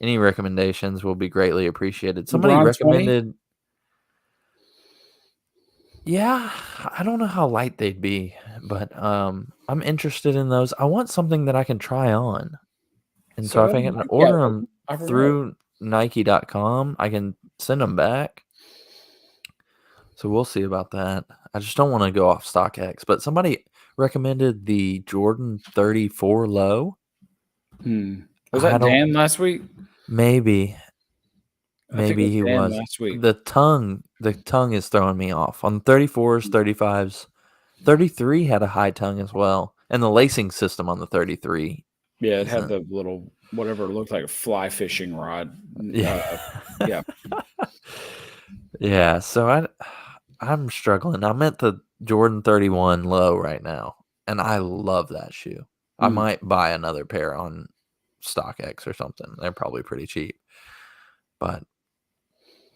Speaker 2: recommendations will be greatly appreciated. Somebody
Speaker 1: LeBron
Speaker 2: recommended
Speaker 1: 20?
Speaker 2: Yeah, I don't know how light they'd be, but I'm interested in those. I want something that I can try on. And so if I can order them through Nike.com, I can send them back. So we'll see about that. I just don't want to go off StockX, but somebody recommended the Jordan 34 low.
Speaker 1: Was that Dan last week?
Speaker 2: Maybe he was.
Speaker 1: Last week.
Speaker 2: The tongue is throwing me off. On 34s, 35s, 33 had a high tongue as well. And the lacing system on the 33.
Speaker 1: Yeah, it had the little whatever it looked like a fly fishing rod.
Speaker 2: Yeah.
Speaker 1: Yeah.
Speaker 2: Yeah. So I'm struggling. I'm at the Jordan 31 low right now, and I love that shoe. I
Speaker 1: Mm.
Speaker 2: might buy another pair on StockX or something. They're probably pretty cheap. But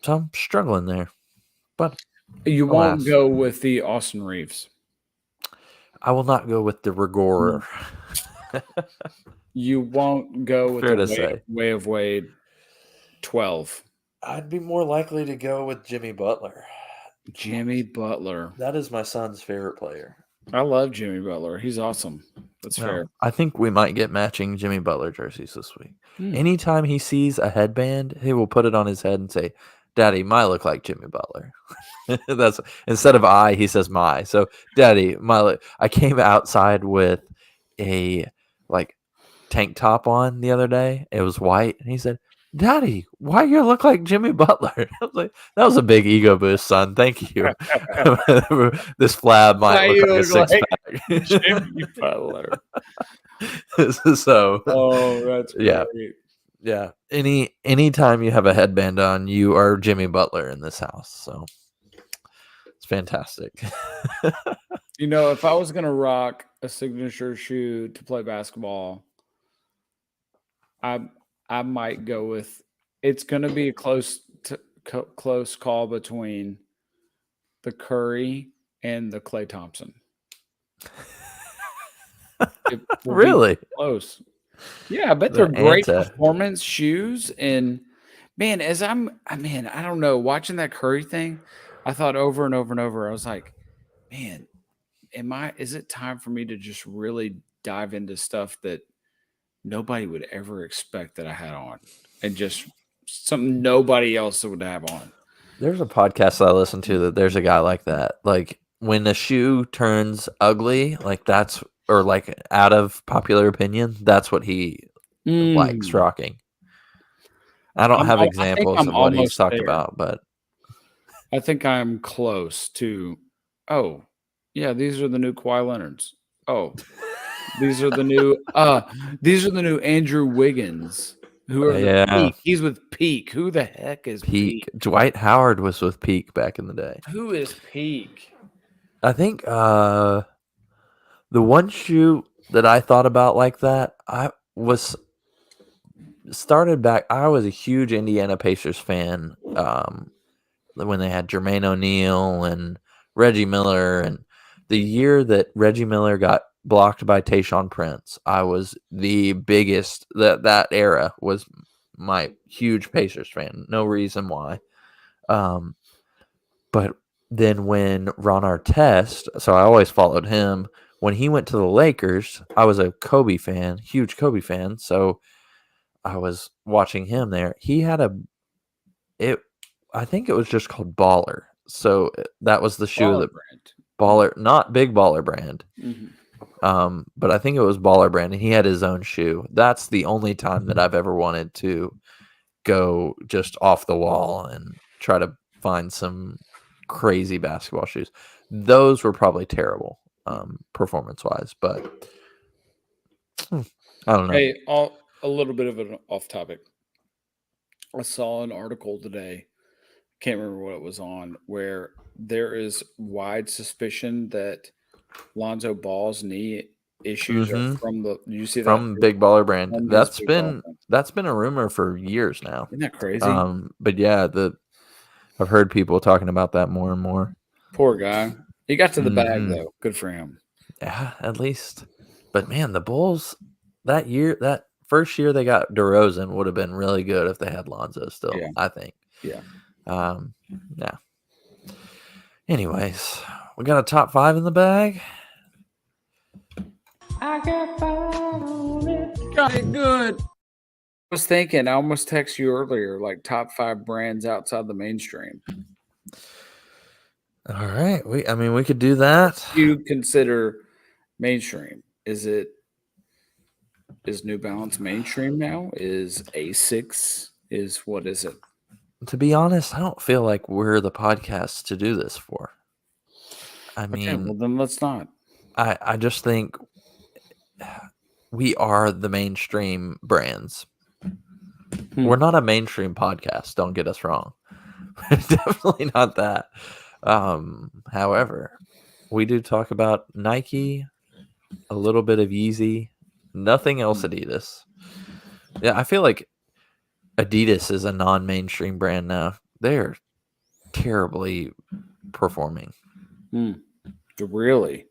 Speaker 2: so I'm struggling there. But
Speaker 1: You
Speaker 2: alas,
Speaker 1: won't go with the Austin Reeves.
Speaker 2: I will not go with the Rigor.
Speaker 1: You won't go with
Speaker 2: Fair
Speaker 1: the
Speaker 2: to say.
Speaker 1: Way of Wade 12.
Speaker 2: I'd be more likely to go with Jimmy Butler.
Speaker 1: Jimmy Butler.
Speaker 2: That is my son's favorite player.
Speaker 1: I love Jimmy Butler. He's awesome. That's fair.
Speaker 2: I think we might get matching Jimmy Butler jerseys this week.
Speaker 1: Hmm.
Speaker 2: Anytime he sees a headband, he will put it on his head and say, "Daddy, my look like Jimmy Butler." That's instead of I, he says my. So, Daddy, my look. I came outside with a like tank top on the other day. It was white, and he said, "Daddy, why you look like Jimmy Butler?" I was like, "That was a big ego boost, son. Thank you." This flab might look like a six pack.
Speaker 1: Jimmy Butler.
Speaker 2: So,
Speaker 1: Oh, that's great.
Speaker 2: yeah. Anytime you have a headband on, you are Jimmy Butler in this house. So it's fantastic.
Speaker 1: You know, if I was gonna rock a signature shoe to play basketball, I might go with. It's gonna be a close call between the Curry and the Klay Thompson. It will be
Speaker 2: Really?
Speaker 1: close. Yeah, I bet
Speaker 2: The
Speaker 1: they're great
Speaker 2: Anta.
Speaker 1: performance shoes. And man, I don't know, watching that Curry thing, I thought over and over and over, I was like, man, is it time for me to just really dive into stuff that nobody would ever expect that I had on, and just something nobody else would have on?
Speaker 2: There's a podcast that I listen to that there's a guy like that. Like when a shoe turns ugly, like that's or like out of popular opinion, that's what he likes rocking. I don't have examples of what he's talked about, but
Speaker 1: I think I'm close to. Oh, yeah, these are the new Kawhi Leonards. Oh, these are the new Andrew Wiggins. Who are Peak? He's with Peak. Who the heck is Peak?
Speaker 2: Dwight Howard was with Peak back in the day.
Speaker 1: Who is Peak?
Speaker 2: I think the one shoe that I thought about like that, I was a huge Indiana Pacers fan when they had Jermaine O'Neal and Reggie Miller, and the year that Reggie Miller got blocked by Tayshaun Prince, I was the biggest. That era was my huge Pacers fan. No reason why. But then when Ron Artest, so I always followed him. When he went to the Lakers, I was a Kobe fan, huge Kobe fan. So I was watching him there. He had I think it was just called Baller. So that was the shoe that Baller, not Big Baller brand.
Speaker 1: Mm-hmm.
Speaker 2: But I think it was Baller brand, and he had his own shoe. That's the only time that I've ever wanted to go just off the wall and try to find some crazy basketball shoes. Those were probably terrible performance-wise, but I don't know.
Speaker 1: Hey, a little bit of an off topic. I saw an article today, can't remember what it was on, where there is wide suspicion that Lonzo Ball's knee issues are from the. You see that
Speaker 2: from Big Baller brand?
Speaker 1: From
Speaker 2: That's
Speaker 1: Big
Speaker 2: been
Speaker 1: Baller.
Speaker 2: a rumor for years now.
Speaker 1: Isn't that crazy?
Speaker 2: But yeah, I've heard people talking about that more and more.
Speaker 1: Poor guy. He got to the bag though. Good for him.
Speaker 2: Yeah, at least. But man, the Bulls that first year they got DeRozan would have been really good if they had Lonzo still.
Speaker 1: Yeah.
Speaker 2: I think.
Speaker 1: Yeah.
Speaker 2: Yeah. Anyways, we got a top 5 in the bag.
Speaker 5: I got 5 on it.
Speaker 1: Got it good. I was thinking, I almost texted you earlier, like top 5 brands outside the mainstream.
Speaker 2: All right. We could do that.
Speaker 1: You consider mainstream. Is New Balance mainstream now? Is Asics? What is it?
Speaker 2: To be honest, I don't feel like we're the podcast to do this for. I mean,
Speaker 1: well then let's not.
Speaker 2: I just think we are the mainstream brands.
Speaker 1: Hmm.
Speaker 2: We're not a mainstream podcast. Don't get us wrong. We're definitely not that. However, we do talk about Nike, a little bit of Yeezy, nothing else Adidas. Yeah, I feel like Adidas is a non-mainstream brand now. They're terribly performing.
Speaker 1: Really?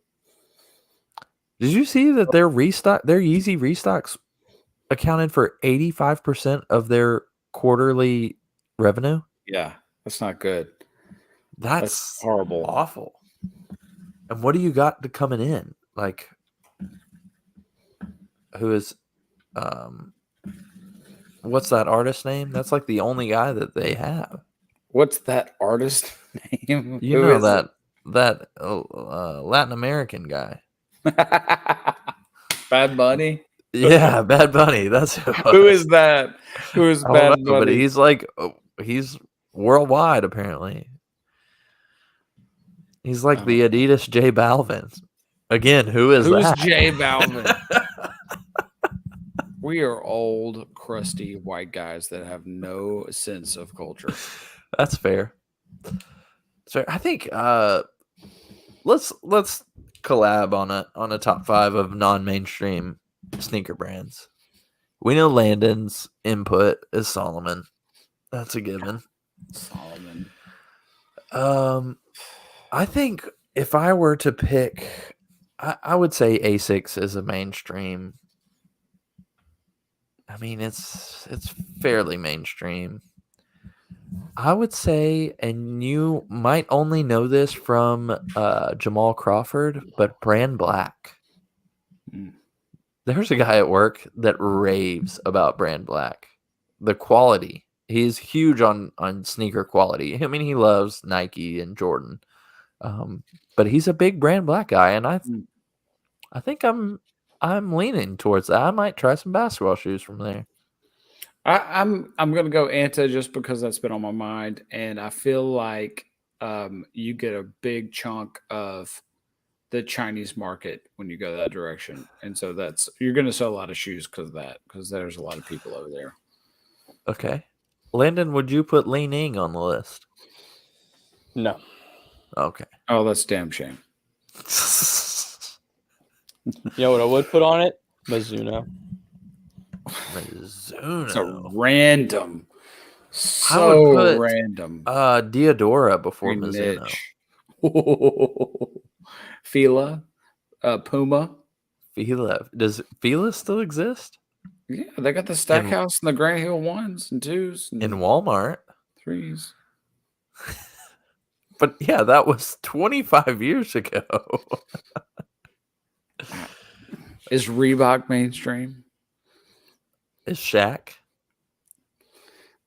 Speaker 2: Did you see that their Yeezy restocks accounted for 85% of their quarterly revenue?
Speaker 1: Yeah, that's not good.
Speaker 2: That's
Speaker 1: horrible.
Speaker 2: awful. And what do you got to coming in? Like, who is, what's that artist name? That's like the only guy that they have.
Speaker 1: What's that artist name?
Speaker 2: You know that Latin American guy.
Speaker 1: Bad Bunny?
Speaker 2: Yeah, Bad Bunny. That's
Speaker 1: Who is that? Who is
Speaker 2: I
Speaker 1: Bad
Speaker 2: don't know,
Speaker 1: Bunny?
Speaker 2: but he's like he's worldwide apparently. He's like the Adidas J Balvin. Again, who's that?
Speaker 1: J Balvin? We are old, crusty white guys that have no sense of culture.
Speaker 2: That's fair. So I think let's collab on a top 5 of non-mainstream sneaker brands. We know Landon's input is Solomon. That's a given.
Speaker 1: Solomon.
Speaker 2: I think if I were to pick, I would say Asics is a mainstream. I mean, it's fairly mainstream. I would say, and you might only know this from Jamal Crawford, but Brand Black. There's a guy at work that raves about Brand Black. The quality. He's huge on sneaker quality. I mean, he loves Nike and Jordan. But he's a big Brand Black guy, and I think I'm leaning towards that. I might try some basketball shoes from there.
Speaker 1: I'm gonna go Anta just because that's been on my mind, and I feel like you get a big chunk of the Chinese market when you go that direction, and so you're gonna sell a lot of shoes because of that, because there's a lot of people over there.
Speaker 2: Okay, Landon, would you put Li Ning on the list?
Speaker 3: No.
Speaker 2: Okay.
Speaker 1: Oh, that's a damn shame.
Speaker 3: You know what I would put on it? Mizuno.
Speaker 1: It's a random.
Speaker 2: I would put
Speaker 1: random.
Speaker 2: Diodora before Mizuno.
Speaker 1: Fila, Puma.
Speaker 2: Fila. Does Fila still exist?
Speaker 1: Yeah, they got the Stackhouse and the Grant Hill 1s and 2s. And
Speaker 2: in Walmart.
Speaker 1: 3s.
Speaker 2: But yeah, that was 25 years ago.
Speaker 1: Is Reebok mainstream?
Speaker 2: Is Shaq?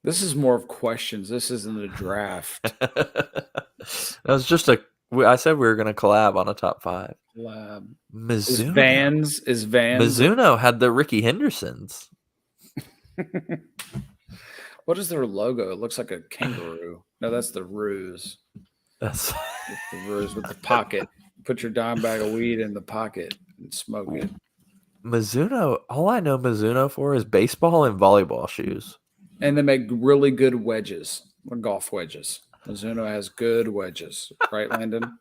Speaker 1: This is more of questions. This isn't a draft.
Speaker 2: That was just I said we were going to collab on a top 5.
Speaker 1: Mizuno. Is Vans.
Speaker 2: Mizuno had the Ricky Hendersons.
Speaker 1: What is their logo? It looks like a kangaroo. No, that's the ruse.
Speaker 2: That's
Speaker 1: the ruse with the pocket. Put your dime bag of weed in the pocket and smoke it.
Speaker 2: Mizuno, all I know Mizuno for is baseball and volleyball shoes.
Speaker 1: And they make really good wedges, golf wedges. Mizuno has good wedges. Right, Landon?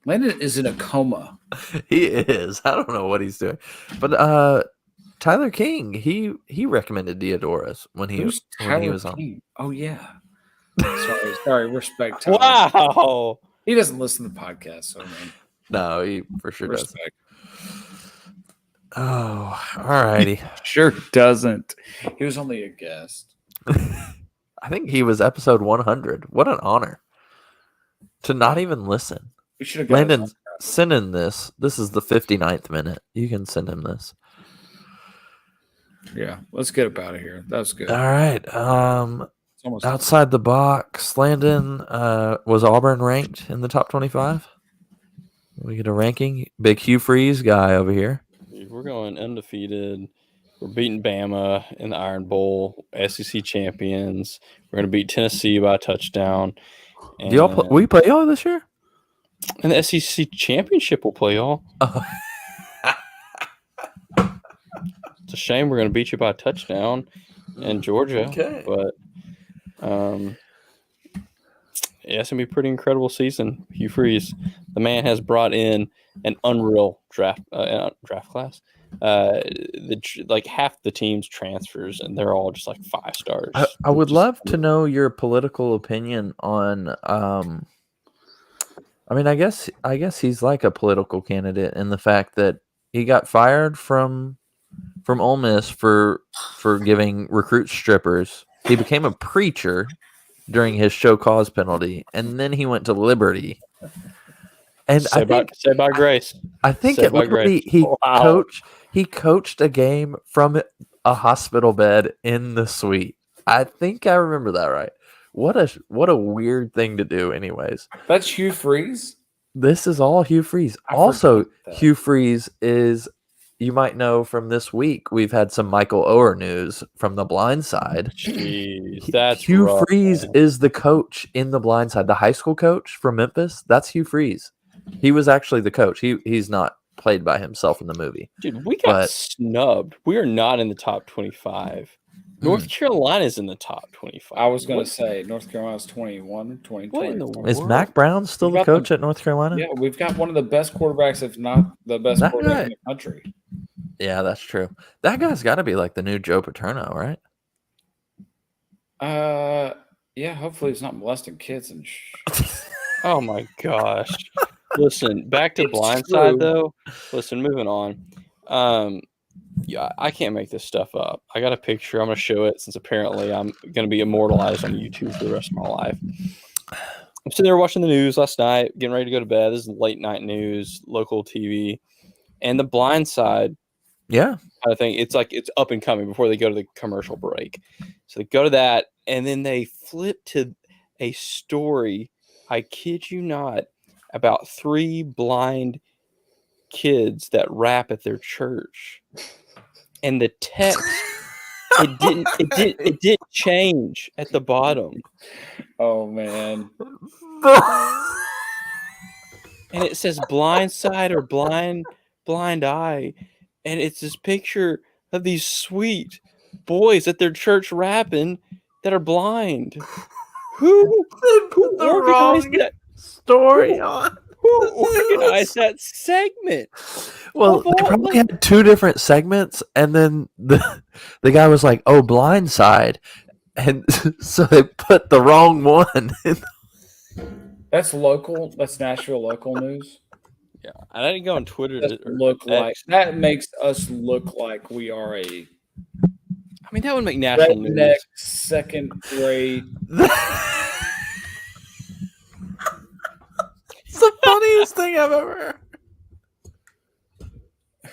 Speaker 1: Landon is in a coma.
Speaker 2: He is. I don't know what he's doing. But Tyler King, he recommended Diodoras when he was on.
Speaker 1: Oh, yeah. Sorry. Respect Tyler.
Speaker 3: Wow.
Speaker 1: He doesn't listen to the podcast, so I mean,
Speaker 2: no, he for sure
Speaker 1: respect.
Speaker 2: doesn't. Oh, all righty.
Speaker 1: Sure doesn't. He was only a guest.
Speaker 2: I think he was episode 100. What an honor to not even listen.
Speaker 1: We should have.
Speaker 2: Landon, send in this. This is the 59th minute. You can send him this.
Speaker 1: Yeah, let's get up out of here. That was good.
Speaker 2: All right. Outside the box, Landon, was Auburn ranked in the top 25? We get a ranking. Big Hugh Freeze guy over here.
Speaker 3: We're going undefeated. We're beating Bama in the Iron Bowl, SEC champions. We're going to beat Tennessee by a touchdown.
Speaker 2: Do y'all we play y'all this year?
Speaker 3: And the SEC championship will play y'all. It's a shame we're going to beat you by a touchdown in Georgia.
Speaker 2: Okay.
Speaker 3: But yeah, it's going to be a pretty incredible season. Hugh Freeze, the man has brought in an unreal draft class. Like half the team's transfers, and they're all just like 5 stars.
Speaker 2: I would love to know your political opinion on. I mean, I guess he's like a political candidate in the fact that he got fired from Ole Miss for giving recruits strippers. He became a preacher during his show cause penalty, and then he went to Liberty. And
Speaker 3: Say by grace.
Speaker 2: I think
Speaker 3: Say
Speaker 2: at
Speaker 3: by
Speaker 2: Liberty
Speaker 3: grace.
Speaker 2: he coached a game from a hospital bed in the suite. I think I remember that right. What a weird thing to do, anyways.
Speaker 1: That's Hugh Freeze.
Speaker 2: This is all Hugh Freeze.
Speaker 1: I
Speaker 2: Also,
Speaker 1: forgot that.
Speaker 2: Hugh Freeze is, you might know from this week, we've had some Michael Oher news from The Blind Side.
Speaker 3: Jeez, that's
Speaker 2: Hugh
Speaker 3: rough,
Speaker 2: Freeze
Speaker 3: man.
Speaker 2: is the coach in The Blind Side, the high school coach from Memphis. That's Hugh Freeze. He was actually the coach. He's not played by himself in the movie.
Speaker 3: Dude, we got snubbed. We are not in the top 25. North Carolina's in the top 25.
Speaker 1: I was going to say North Carolina's 21, 20,
Speaker 3: What in the
Speaker 1: 24.
Speaker 2: Is
Speaker 3: world?
Speaker 2: Mac Brown still
Speaker 1: We
Speaker 2: the
Speaker 1: got
Speaker 2: coach
Speaker 1: them.
Speaker 2: at North Carolina?
Speaker 1: Yeah, we've got one of the best quarterbacks, if not the best
Speaker 2: That
Speaker 1: quarterback
Speaker 2: guy-
Speaker 1: in the country.
Speaker 2: Yeah, that's true. That guy's got to be like the new Joe Paterno, right?
Speaker 1: Yeah, hopefully he's not molesting kids and
Speaker 3: Oh my gosh. Listen, back to
Speaker 1: It's
Speaker 3: Blindside
Speaker 1: true.
Speaker 3: though. Listen, moving on. Yeah, I can't make this stuff up. I got a picture. I'm going to show it since apparently I'm going to be immortalized on YouTube for the rest of my life. I'm sitting there watching the news last night, getting ready to go to bed. This is late night news, local TV, and the Blind Side
Speaker 2: Yeah.
Speaker 3: kind of thing. It's like it's up and coming before they go to the commercial break. So they go to that, and then they flip to a story. I kid you not, about 3 blind kids that rap at their church, and the text it didn't change at the bottom,
Speaker 1: oh man.
Speaker 3: and it says blind side or blind eye, and it's this picture of these sweet boys at their church rapping that are blind. Who
Speaker 2: put the
Speaker 3: organized
Speaker 2: wrong
Speaker 3: that?
Speaker 2: story on.
Speaker 3: Who organized that segment?
Speaker 2: Well,
Speaker 3: Of
Speaker 2: they
Speaker 3: all-
Speaker 2: probably had 2 different segments, and then the guy was like, "Oh, Blind Side," and so they put the wrong one.
Speaker 1: That's local. That's Nashville local news.
Speaker 3: Yeah, and I didn't go on Twitter.
Speaker 1: That makes us look like we are a
Speaker 3: I mean, that would make national
Speaker 1: redneck
Speaker 3: news.
Speaker 1: second grade.
Speaker 2: It's the funniest thing I've ever heard.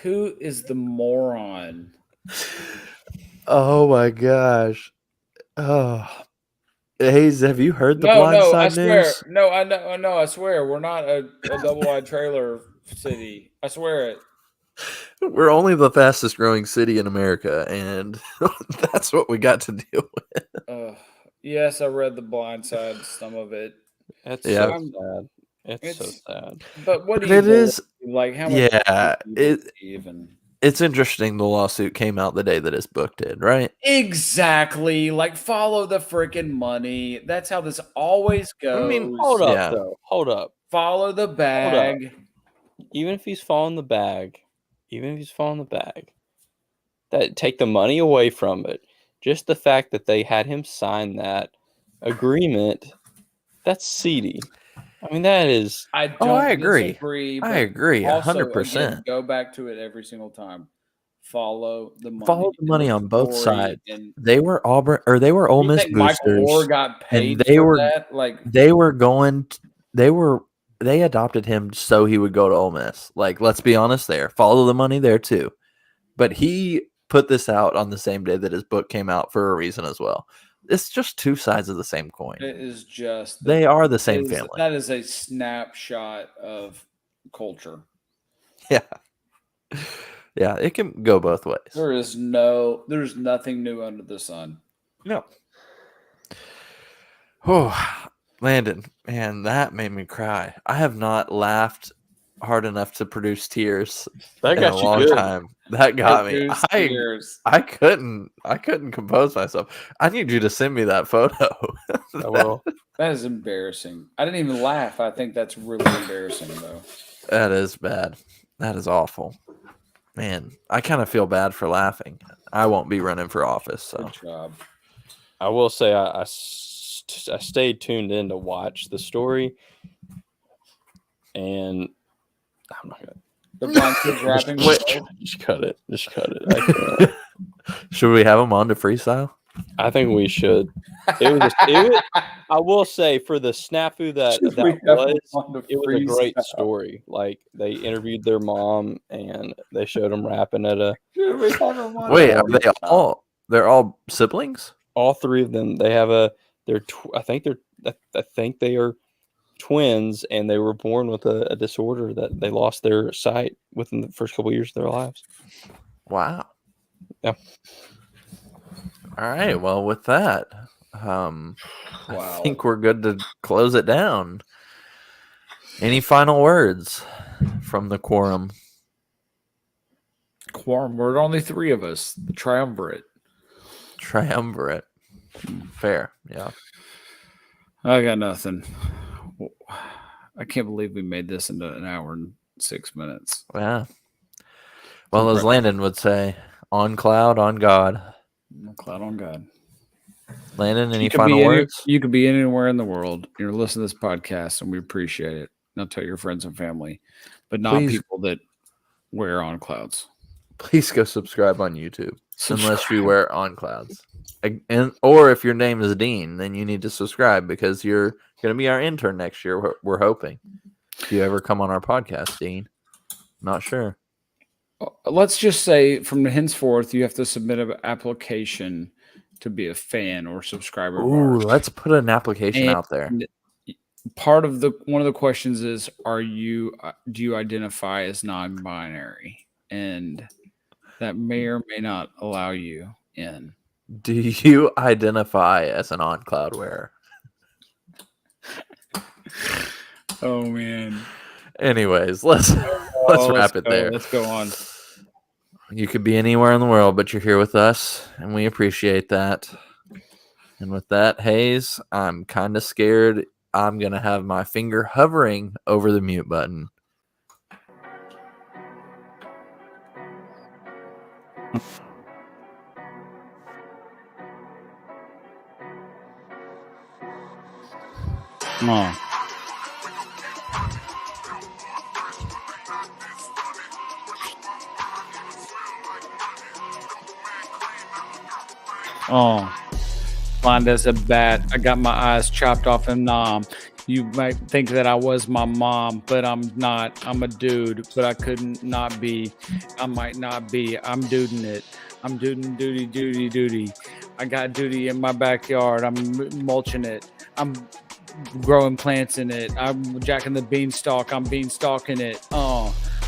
Speaker 1: Who is the moron?
Speaker 2: Oh my gosh. Oh. Hayes, have you heard the
Speaker 1: No,
Speaker 2: Blind
Speaker 1: I
Speaker 2: Side
Speaker 1: swear.
Speaker 2: news?
Speaker 1: No, I know. I swear. We're not a double-wide trailer city. I swear it.
Speaker 2: We're only the fastest growing city in America, and that's what we got to deal with.
Speaker 1: Yes, I read The Blind Side, some of it.
Speaker 3: That's
Speaker 2: Yeah.
Speaker 3: so sad. It's so
Speaker 1: It's-
Speaker 3: sad.
Speaker 1: But what do
Speaker 2: But
Speaker 1: you
Speaker 2: it is,
Speaker 1: like? How much?
Speaker 2: yeah,
Speaker 1: Even
Speaker 2: it's interesting the lawsuit came out the day that his book did, right?
Speaker 1: exactly. Like, follow the freaking money. That's how this always goes.
Speaker 3: I mean, hold up,
Speaker 2: Yeah.
Speaker 3: though. Hold up.
Speaker 1: Follow the bag.
Speaker 3: Even if he's following the bag, that take the money away from it. Just the fact that they had him sign that agreement, that's seedy. I mean, that is.
Speaker 1: I don't
Speaker 2: I agree.
Speaker 1: disagree.
Speaker 2: I
Speaker 1: but
Speaker 2: agree,
Speaker 1: also,
Speaker 2: 100%.
Speaker 1: again, go back to it every single time. Follow the money.
Speaker 2: Follow the
Speaker 1: and
Speaker 2: money on both
Speaker 1: story,
Speaker 2: sides.
Speaker 1: And
Speaker 2: They were Auburn, or they were Ole
Speaker 1: you
Speaker 2: Miss
Speaker 1: think Michael Orr
Speaker 2: boosters.
Speaker 1: got paid
Speaker 2: they
Speaker 1: for
Speaker 2: were-
Speaker 1: that? Like,
Speaker 2: They adopted him so he would go to Ole Miss. Like, let's be honest there. Follow the money there too. But he put this out on the same day that his book came out for a reason as well. It's just 2 sides of the same coin.
Speaker 1: it is just
Speaker 2: They are the same family.
Speaker 1: That is a snapshot of culture.
Speaker 2: Yeah. Yeah, it can go both ways.
Speaker 1: There's nothing new under the sun.
Speaker 2: No. Oh, Landon, man, that made me cry. I have not laughed hard enough to produce tears
Speaker 3: That
Speaker 2: in a
Speaker 3: got you
Speaker 2: long
Speaker 3: good.
Speaker 2: time. That got me.
Speaker 1: Produce
Speaker 2: I
Speaker 1: tears.
Speaker 2: I couldn't compose myself. I need you to send me that photo.
Speaker 3: I will.
Speaker 1: That is embarrassing. I didn't even laugh. I think that's really embarrassing, though.
Speaker 2: That is bad. That is awful. Man, I kind of feel bad for laughing. I won't be running for office, so
Speaker 1: Good job.
Speaker 3: I will say I stayed tuned in to watch the story, and I'm not gonna
Speaker 1: The blind kid's rapping.
Speaker 3: just cut it. Just cut it. I can't.
Speaker 2: should we have him on to freestyle?
Speaker 3: I think we should. It was. I will say for the snafu that
Speaker 1: Should we have him on to
Speaker 3: it was a great
Speaker 1: freestyle?
Speaker 3: story. Like they interviewed their mom and they showed them rapping at a.
Speaker 1: Should we have him on
Speaker 2: Wait,
Speaker 1: to
Speaker 2: are they
Speaker 1: freestyle?
Speaker 2: all? They're all siblings?
Speaker 3: All three of them. They have a. I think they are twins, and they were born with a disorder that they lost their sight within the first couple of years of their lives.
Speaker 2: Wow.
Speaker 3: Yeah.
Speaker 2: All right. Well, with that,
Speaker 1: Wow.
Speaker 2: I think we're good to close it down. Any final words from the quorum?
Speaker 1: Quorum. We're only three of us. The triumvirate.
Speaker 2: Triumvirate. Fair. Yeah.
Speaker 1: I got nothing. I can't believe we made this into an hour and 6 minutes.
Speaker 2: Yeah. Well, as Landon would say, on cloud, on God.
Speaker 1: Cloud on God.
Speaker 2: Landon, any
Speaker 1: You could
Speaker 2: final
Speaker 1: be
Speaker 2: words?
Speaker 1: you could be anywhere in the world. You're listening to this podcast, and we appreciate it. Now tell your friends and family, but not
Speaker 2: Please.
Speaker 1: people that wear on clouds.
Speaker 2: Please go subscribe on YouTube. Unless you wear on clouds. Or if your name is Dean, then you need to subscribe because you're going to be our intern next year. We're hoping. If you ever come on our podcast, Dean. Not sure.
Speaker 1: Let's just say from henceforth, you have to submit an application to be a fan or subscriber. of
Speaker 2: Ooh,
Speaker 1: ours.
Speaker 2: let's put an application
Speaker 1: And
Speaker 2: out there.
Speaker 1: Part of one of the questions is, do you identify as non-binary? And that may or may not allow you in.
Speaker 2: Do you identify as an on-cloud wearer?
Speaker 1: Oh man.
Speaker 2: Anyways, let's wrap it there.
Speaker 1: Let's go on.
Speaker 2: You could be anywhere in the world, but you're here with us, and we appreciate that. And with that, Hayes, I'm kind of scared. I'm going to have my finger hovering over the mute button.
Speaker 1: Come on. Oh, blind as a bat. I got my eyes chopped off and numb. You might think that I was my mom, but I'm not. I'm a dude, but I couldn't not be. I might not be. I'm duding it. I'm duding duty. I got duty in my backyard. I'm mulching it. I'm growing plants in it. I'm jacking the beanstalk. I'm beanstalking it.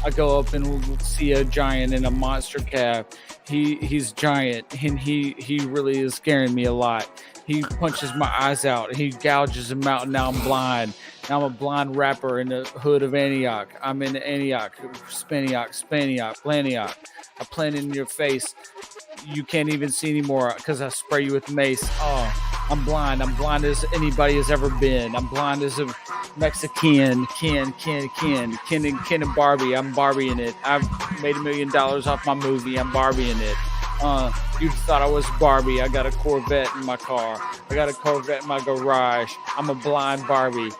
Speaker 1: I go up and see a giant in a monster cab. He's giant and he really is scaring me a lot. He punches my eyes out. He gouges them out. And now I'm blind. Now I'm a blind rapper in the hood of Antioch. I'm in Antioch, Spantioch, Plantioch. I plant in your face. You can't even see anymore because I spray you with mace. I'm blind. I'm blind as anybody has ever been. I'm blind as a Mexican. Ken and Barbie. I'm Barbie in it. I've made $1 million off my movie. I'm Barbie in it. You thought I was Barbie. I got a Corvette in my car. I got a Corvette in my garage. I'm a blind Barbie.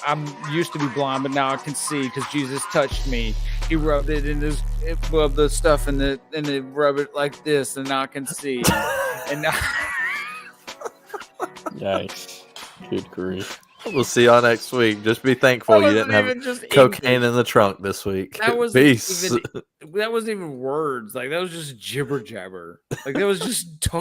Speaker 1: I'm used to be blind, but now I can see because Jesus touched me. He rubbed it in his, rubbed the stuff in it, and it rubbed it like this, and now I can see. And now,
Speaker 3: Yikes. Good grief.
Speaker 2: We'll see y'all next week. Just be thankful you didn't have cocaine in the trunk this week.
Speaker 1: That was
Speaker 2: Peace.
Speaker 1: that wasn't even words. Like that was just jibber jabber. Like that was just total.